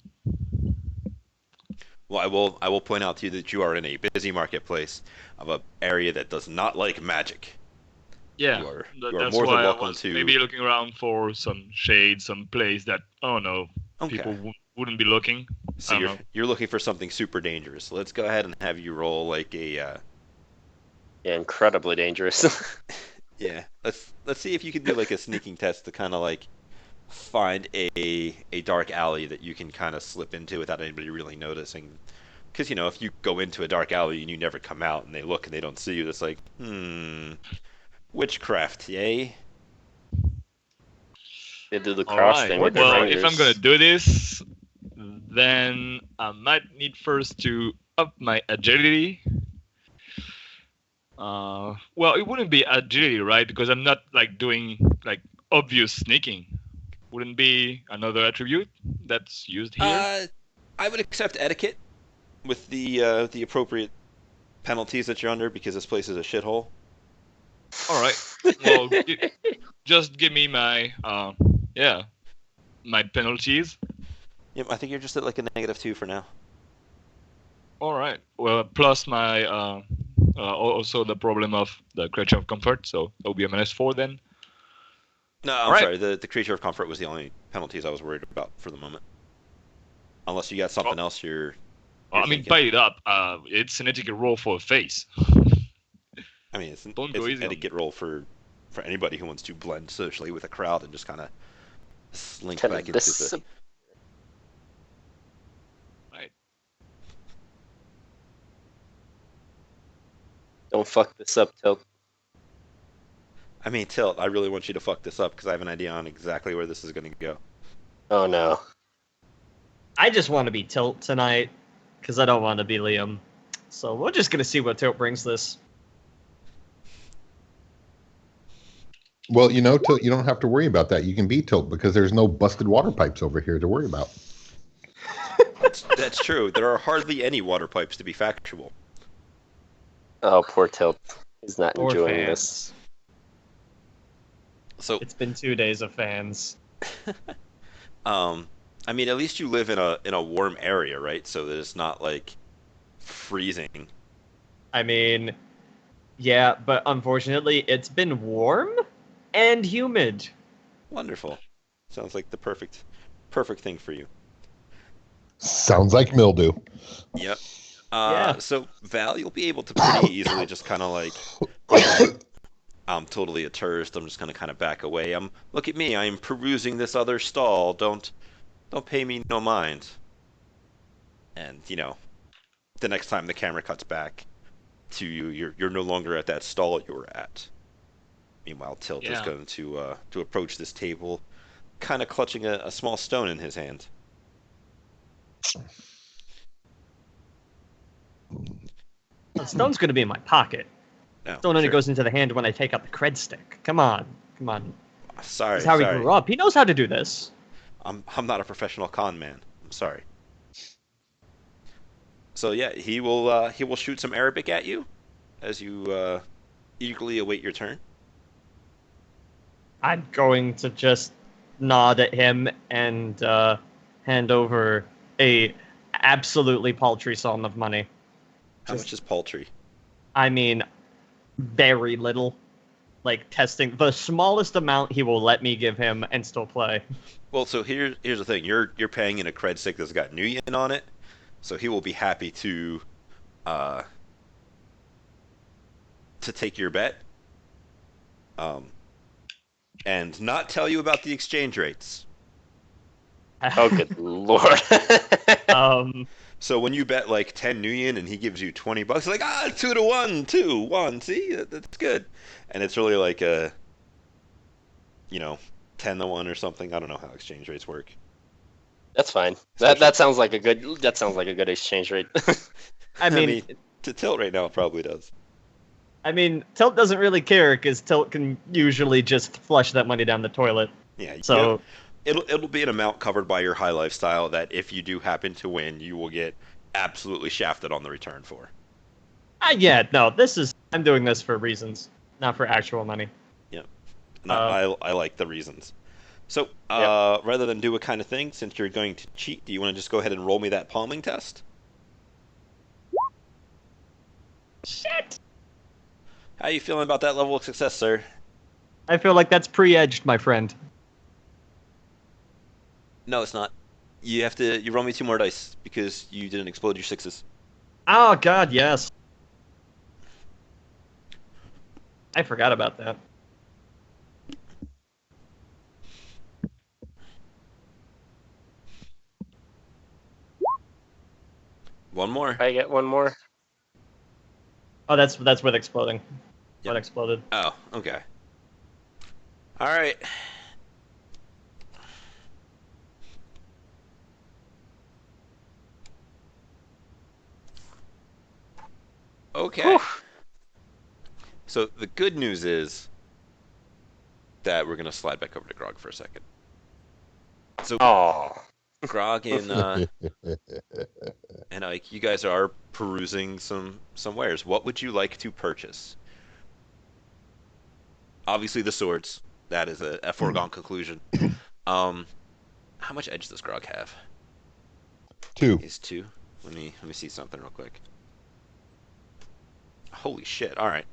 [SPEAKER 1] Well, I will point out to you that you are in a busy marketplace of a area that does not like magic.
[SPEAKER 5] Yeah,
[SPEAKER 1] You are
[SPEAKER 5] that's
[SPEAKER 1] more than
[SPEAKER 5] why I
[SPEAKER 1] welcome
[SPEAKER 5] was
[SPEAKER 1] to.
[SPEAKER 5] maybe looking around for some shade, some place that I don't know
[SPEAKER 1] Okay.
[SPEAKER 5] people wouldn't be looking.
[SPEAKER 1] So
[SPEAKER 5] I don't know.
[SPEAKER 1] you're looking for something super dangerous. Let's go ahead and have you roll like a
[SPEAKER 2] Yeah, incredibly dangerous.
[SPEAKER 1] yeah. Let's see if you can do like a sneaking test to kind of like find a dark alley that you can kind of slip into without anybody really noticing. Because if you go into a dark alley and you never come out, and they look and they don't see you, it's like, witchcraft, yay?
[SPEAKER 2] They do the
[SPEAKER 5] All
[SPEAKER 2] cross
[SPEAKER 5] right.
[SPEAKER 2] thing with their
[SPEAKER 5] Well,
[SPEAKER 2] fingers.
[SPEAKER 5] if I'm gonna do this, then I might need first to up my agility. Well, it wouldn't be agility, right? Because I'm not like doing like obvious sneaking. Wouldn't be another attribute that's used here.
[SPEAKER 1] I would accept etiquette with the appropriate penalties that you're under because this place is a shithole.
[SPEAKER 5] All right. Well, just give me my my penalties.
[SPEAKER 1] Yep, I think you're just at like a -2 for now.
[SPEAKER 5] All right. Well, plus my also the problem of the creature of comfort, so it'll be a -4 then.
[SPEAKER 1] No, I'm
[SPEAKER 5] Alright.
[SPEAKER 1] sorry. The creature of comfort was the only penalties I was worried about for the moment. Unless you got something else you're
[SPEAKER 5] I mean,
[SPEAKER 1] thinking.
[SPEAKER 5] bite it up. It's an etiquette roll for a face.
[SPEAKER 1] I mean, it's
[SPEAKER 5] Don't go
[SPEAKER 1] an
[SPEAKER 5] easy on
[SPEAKER 1] etiquette roll for anybody who wants to blend socially with a crowd and just kind of slink
[SPEAKER 2] Kind
[SPEAKER 1] back
[SPEAKER 2] of
[SPEAKER 1] into
[SPEAKER 2] this.
[SPEAKER 1] the.
[SPEAKER 5] Right.
[SPEAKER 2] Don't fuck this up, Tilt.
[SPEAKER 1] I mean, Tilt, I really want you to fuck this up because I have an idea on exactly where this is going to go.
[SPEAKER 2] Oh no.
[SPEAKER 4] I just want to be Tilt tonight because I don't want to be Liam. So we're just gonna see what Tilt brings this.
[SPEAKER 3] Well, Tilt, you don't have to worry about that. You can be Tilt because there's no busted water pipes over here to worry about.
[SPEAKER 1] That's true. There are hardly any water pipes to be factual.
[SPEAKER 2] Oh, poor Tilt. He's not
[SPEAKER 4] Or
[SPEAKER 2] enjoying
[SPEAKER 4] fans.
[SPEAKER 2] this.
[SPEAKER 1] So,
[SPEAKER 4] It's been 2 days of fans.
[SPEAKER 1] I mean, at least you live in a warm area, right? So that it's not like freezing.
[SPEAKER 4] I mean, yeah, but unfortunately, it's been warm and humid.
[SPEAKER 1] Wonderful. Sounds like the perfect thing for you.
[SPEAKER 3] Sounds like mildew.
[SPEAKER 1] Yep.
[SPEAKER 4] Yeah.
[SPEAKER 1] So Val, you'll be able to pretty easily just kind of like, I'm totally a tourist. I'm just gonna kind of back away. Look at me. I'm perusing this other stall. Don't pay me no mind. And the next time the camera cuts back to you, you're no longer at that stall you were at. Meanwhile, Tilt is
[SPEAKER 5] Yeah.
[SPEAKER 1] going to approach this table, kind of clutching a small stone in his hand.
[SPEAKER 4] The stone's gonna be in my pocket.
[SPEAKER 1] No,
[SPEAKER 4] Stone only
[SPEAKER 1] sure.
[SPEAKER 4] goes into the hand when I take out the cred stick. Come on.
[SPEAKER 1] Sorry,
[SPEAKER 4] This is how he
[SPEAKER 1] sorry.
[SPEAKER 4] grew up. He knows how to do this.
[SPEAKER 1] I'm not a professional con man. I'm sorry. So yeah, he will shoot some Arabic at you as you eagerly await your turn.
[SPEAKER 4] I'm going to just nod at him and hand over a absolutely paltry sum of money.
[SPEAKER 1] How much is paltry?
[SPEAKER 4] I mean, very little. Like testing the smallest amount he will let me give him and still play.
[SPEAKER 1] Well, so here's the thing. You're paying in a cred stick that's got Nuyen on it, so he will be happy uh to take your bet. And not tell you about the exchange rates.
[SPEAKER 2] Oh, good lord.
[SPEAKER 1] So when you bet like 10 Nuyen and he gives you $20, it's like 2 to 1, 2, 1. See, that's good. And it's really like 10 to 1 or something. I don't know how exchange rates work.
[SPEAKER 2] That's fine. That sounds like a good exchange rate.
[SPEAKER 4] I mean,
[SPEAKER 1] to Tilt right now, it probably does.
[SPEAKER 4] I mean, Tilt doesn't really care because Tilt can usually just flush that money down the toilet.
[SPEAKER 1] Yeah.
[SPEAKER 4] So
[SPEAKER 1] it'll be an amount covered by your high lifestyle that if you do happen to win, you will get absolutely shafted on the return for.
[SPEAKER 4] yeah, no, I'm doing this for reasons, not for actual money.
[SPEAKER 1] No, I like the reasons. So, rather than do a kind of thing, since you're going to cheat, do you want to just go ahead and roll me that palming test?
[SPEAKER 4] Shit!
[SPEAKER 1] How you feeling about that level of success, sir?
[SPEAKER 4] I feel like that's pre-edged, my friend.
[SPEAKER 1] No, it's not. You roll me 2 more dice because you didn't explode your 6s.
[SPEAKER 4] Oh god, yes. I forgot about that.
[SPEAKER 1] One more.
[SPEAKER 2] I get one more.
[SPEAKER 4] Oh, that's with exploding.
[SPEAKER 1] Yep.
[SPEAKER 4] What exploded?
[SPEAKER 1] Oh, okay. All right. Okay.
[SPEAKER 2] Whew.
[SPEAKER 1] So the good news is that we're gonna slide back over to Grog for a second. So
[SPEAKER 2] Oh.
[SPEAKER 1] Grog and Ike, you guys are perusing some wares. What would you like to purchase? Obviously the swords. That is a foregone conclusion. How much edge does Grog have?
[SPEAKER 3] 2.
[SPEAKER 1] He's 2. Let me see something real quick. Holy shit! All right.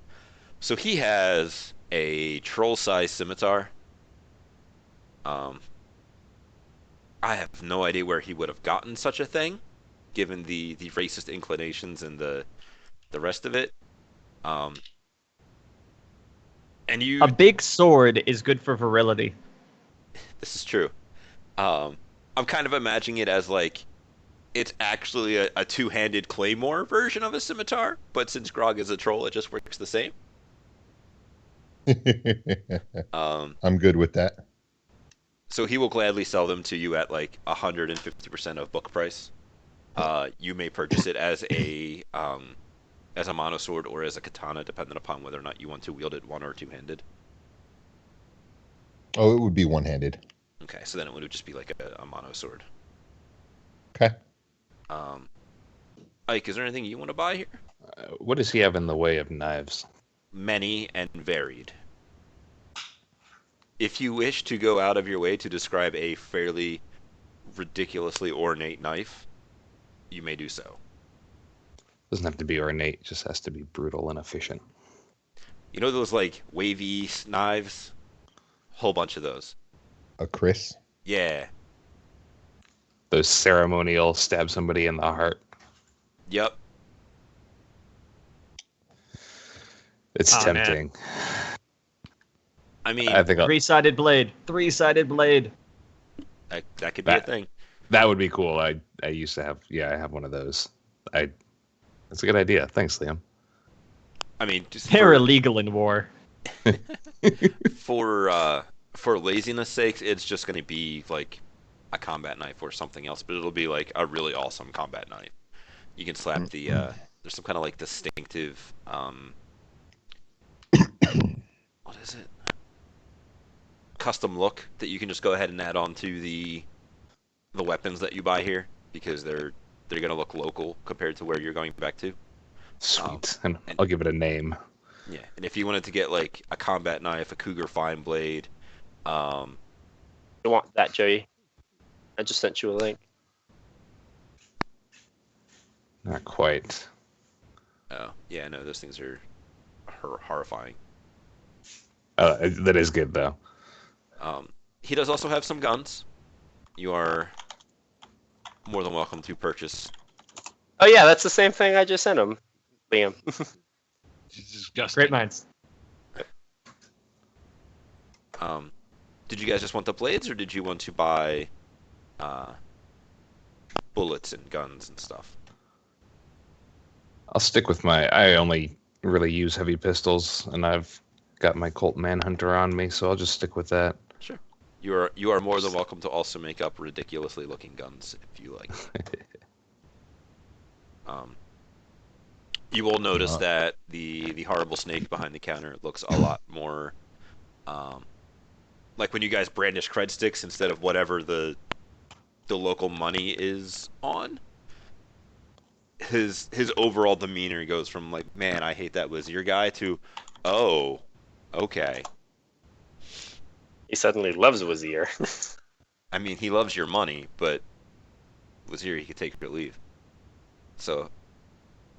[SPEAKER 1] So he has a troll-sized scimitar. I have no idea where he would have gotten such a thing, given the racist inclinations and the rest of it. And
[SPEAKER 4] A big sword is good for virility.
[SPEAKER 1] this is true. I'm kind of imagining it as like it's actually a two-handed claymore version of a scimitar, but since Grog is a troll, it just works the same.
[SPEAKER 3] I'm good with that.
[SPEAKER 1] So he will gladly sell them to you at like 150% of book price. You may purchase it as a monosword or as a katana, depending upon whether or not you want to wield it one or two-handed.
[SPEAKER 3] Oh, it would be one-handed.
[SPEAKER 1] Okay, so then it would just be like a monosword.
[SPEAKER 3] Okay.
[SPEAKER 1] Ike, is there anything you want to buy here?
[SPEAKER 6] What does he have in the way of knives?
[SPEAKER 1] Many and varied. If you wish to go out of your way to describe a fairly ridiculously ornate knife, you may do so.
[SPEAKER 6] Doesn't have to be ornate; it just has to be brutal and efficient.
[SPEAKER 1] You know those like wavy knives? Whole bunch of those.
[SPEAKER 3] A Chris.
[SPEAKER 1] Yeah.
[SPEAKER 6] Those ceremonial stab somebody in the heart.
[SPEAKER 1] Yep.
[SPEAKER 6] It's
[SPEAKER 4] Oh, man.
[SPEAKER 6] tempting.
[SPEAKER 1] I mean,
[SPEAKER 6] I think
[SPEAKER 4] Three-sided blade. Three-sided blade.
[SPEAKER 1] that could be a thing.
[SPEAKER 6] that would be cool. I used to have. Yeah, I have one of those. That's a good idea. Thanks, Liam.
[SPEAKER 1] I mean, just
[SPEAKER 4] They're illegal in war.
[SPEAKER 1] for laziness sakes, it's just going to be like a combat knife or something else, but it'll be like a really awesome combat knife. You can slap the there's some kind of like distinctive what is it? Custom look that you can just go ahead and add on to the weapons that you buy here because they're going to look local compared to where you're going back to.
[SPEAKER 6] Sweet. And I'll give it a name.
[SPEAKER 1] Yeah, and if you wanted to get like a combat knife, a Cougar Fine Blade,
[SPEAKER 2] You want that, Joey? I just sent you a link.
[SPEAKER 6] Not quite.
[SPEAKER 1] oh yeah, no, those things are horrifying.
[SPEAKER 6] That is good though.
[SPEAKER 1] He does also have some guns. You are more than welcome to purchase.
[SPEAKER 2] Oh yeah, that's the same thing I just sent him, Liam.
[SPEAKER 5] It's disgusting.
[SPEAKER 4] Great minds.
[SPEAKER 1] Did you guys just want the blades, or did you want to buy bullets and guns and stuff?
[SPEAKER 6] I'll stick with I only really use heavy pistols, and I've got my Colt Manhunter on me, so I'll just stick with that.
[SPEAKER 1] Sure. You are more than welcome to also make up ridiculously looking guns if you like. You will notice that the horrible snake behind the counter looks a lot more like when you guys brandish cred sticks instead of whatever the local money is on. His overall demeanor goes from like, man, I hate that was your guy to, oh, okay.
[SPEAKER 2] He suddenly loves Wazir.
[SPEAKER 1] I mean, he loves your money, but Wazir, he could take or leave. So,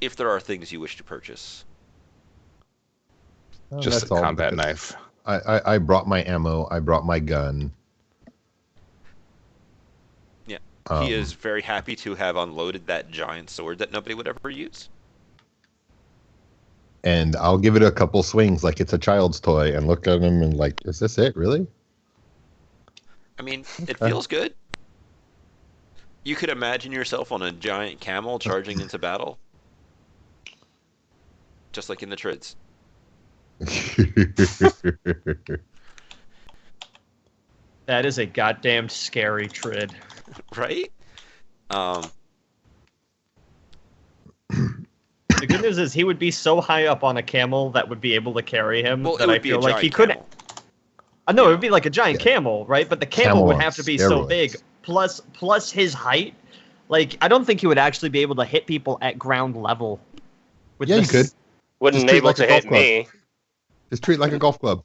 [SPEAKER 1] if there are things you wish to purchase,
[SPEAKER 6] Just a
[SPEAKER 3] That's all
[SPEAKER 6] combat
[SPEAKER 3] because
[SPEAKER 6] knife.
[SPEAKER 3] I brought my ammo. I brought my gun.
[SPEAKER 1] yeah,
[SPEAKER 3] Um,
[SPEAKER 1] he is very happy to have unloaded that giant sword that nobody would ever use.
[SPEAKER 3] And I'll give it a couple swings like it's a child's toy and look at him and like, is this it, really?
[SPEAKER 1] I mean, it
[SPEAKER 3] Okay.
[SPEAKER 1] feels good. You could imagine yourself on a giant camel charging into battle, just like in the Trids,
[SPEAKER 4] That is a goddamn scary trid.
[SPEAKER 1] right?
[SPEAKER 4] The good news is he would be so high up on a camel that would be able to carry him
[SPEAKER 1] Well, it
[SPEAKER 4] that I
[SPEAKER 1] would be a
[SPEAKER 4] feel like he
[SPEAKER 1] giant
[SPEAKER 4] could.
[SPEAKER 1] camel.
[SPEAKER 4] No,
[SPEAKER 1] Yeah.
[SPEAKER 4] it would be like a giant
[SPEAKER 3] Yeah.
[SPEAKER 4] camel, right? But the camel
[SPEAKER 3] Camel
[SPEAKER 4] would
[SPEAKER 3] on
[SPEAKER 4] have to be so
[SPEAKER 3] steroids.
[SPEAKER 4] big, plus his height. Like, I don't think he would actually be able to hit people at ground level. With
[SPEAKER 3] Yeah, you
[SPEAKER 4] this.
[SPEAKER 3] could.
[SPEAKER 2] Wouldn't
[SPEAKER 3] Just treat
[SPEAKER 2] able
[SPEAKER 3] like a
[SPEAKER 2] to
[SPEAKER 3] golf
[SPEAKER 2] hit
[SPEAKER 3] club.
[SPEAKER 2] me.
[SPEAKER 3] Just treat it like a golf club.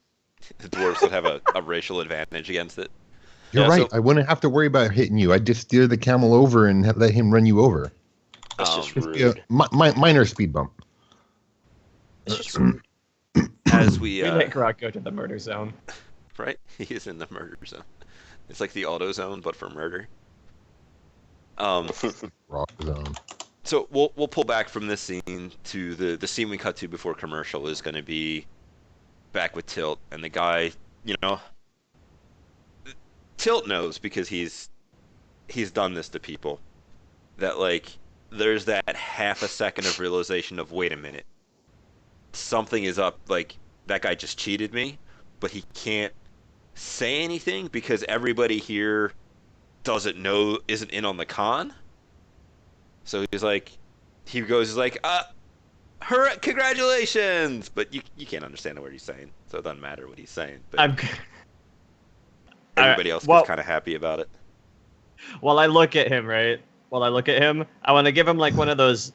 [SPEAKER 1] The dwarves would have a racial advantage against it.
[SPEAKER 3] You're
[SPEAKER 1] Yeah,
[SPEAKER 3] right.
[SPEAKER 1] so-
[SPEAKER 3] I wouldn't have to worry about hitting you. I'd just steer the camel over and let him run you over.
[SPEAKER 2] That's just
[SPEAKER 3] Just be a
[SPEAKER 2] rude.
[SPEAKER 3] minor speed bump.
[SPEAKER 2] That's just rude.
[SPEAKER 1] As we,
[SPEAKER 4] We let Grok go to the murder zone.
[SPEAKER 1] right? He is in the murder zone. It's like the auto zone, but for murder.
[SPEAKER 3] Rock zone.
[SPEAKER 1] So we'll pull back from this scene to the scene we cut to before commercial is going to be back with Tilt, and the guy, you know, Tilt knows because he's done this to people, that like there's that half a second of realization of, wait a minute, something is up, like that guy just cheated me, but he can't say anything because everybody here isn't in on the con. So he's like, he's like, congratulations! But you can't understand what he's saying, so it doesn't matter what he's saying. But everybody else
[SPEAKER 4] well-
[SPEAKER 1] gets kind of happy about it.
[SPEAKER 4] While I look at him, right? While I look at him, I want to give him like one of those.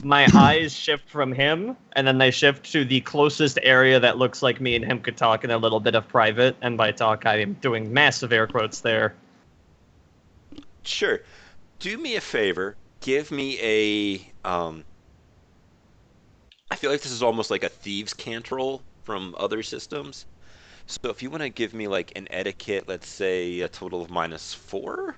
[SPEAKER 4] My eyes shift from him, and then they shift to the closest area that looks like me and him could talk in a little bit of private. And by talk, I am doing massive air quotes there.
[SPEAKER 1] Sure. Do me a favor. Give me a. I feel like this is almost like a thieves' cantrell from other systems. So if you want to give me like an etiquette, let's say a total of -4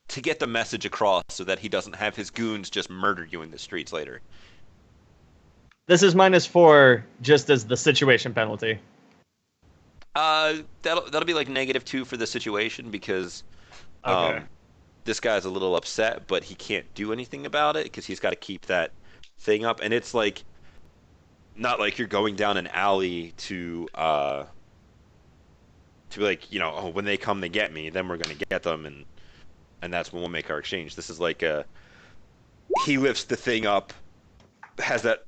[SPEAKER 1] to get the message across so that he doesn't have his goons just murder you in the streets later.
[SPEAKER 4] This is -4 just as the situation penalty.
[SPEAKER 1] That'll be like -2 for the situation because
[SPEAKER 4] Okay.
[SPEAKER 1] this guy's a little upset, but he can't do anything about it because he's got to keep that thing up, and it's like not like you're going down an alley to be like, you know, oh, when they come to get me, then we're gonna get them, and that's when we'll make our exchange. This is like he lifts the thing up, has that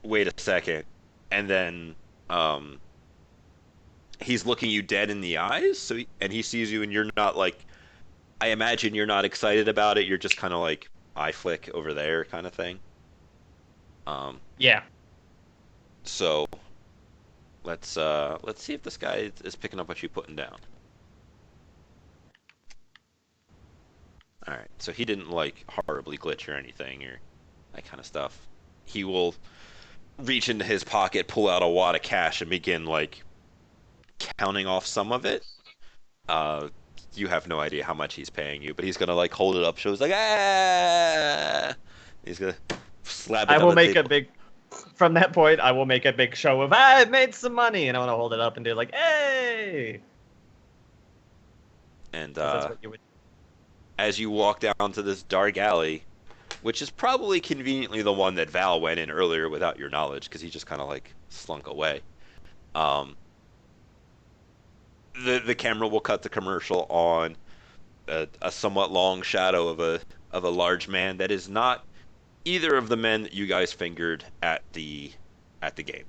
[SPEAKER 1] wait a second, and then he's looking you dead in the eyes, and he sees you, and you're not like, I imagine you're not excited about it. You're just kind of like eye flick over there, kind of thing.
[SPEAKER 4] Yeah.
[SPEAKER 1] So let's see if this guy is picking up what you're putting down. All right, so he didn't like horribly glitch or anything or that kind of stuff. He will reach into his pocket, pull out a wad of cash, and begin like counting off some of it. You have no idea how much he's paying you, but he's gonna like hold it up, shows like ah. He's gonna slap it.
[SPEAKER 4] I
[SPEAKER 1] on
[SPEAKER 4] will
[SPEAKER 1] the
[SPEAKER 4] make
[SPEAKER 1] table.
[SPEAKER 4] a big. From that point, I will make a big show of I made some money, and I want to hold it up and do like, hey.
[SPEAKER 1] And
[SPEAKER 4] 'Cause that's what you would.
[SPEAKER 1] as you walk down to this dark alley, which is probably conveniently the one that Val went in earlier without your knowledge, because he just kind of like slunk away. The camera will cut the commercial on a somewhat long shadow of a large man that is not either of the men that you guys fingered at the game.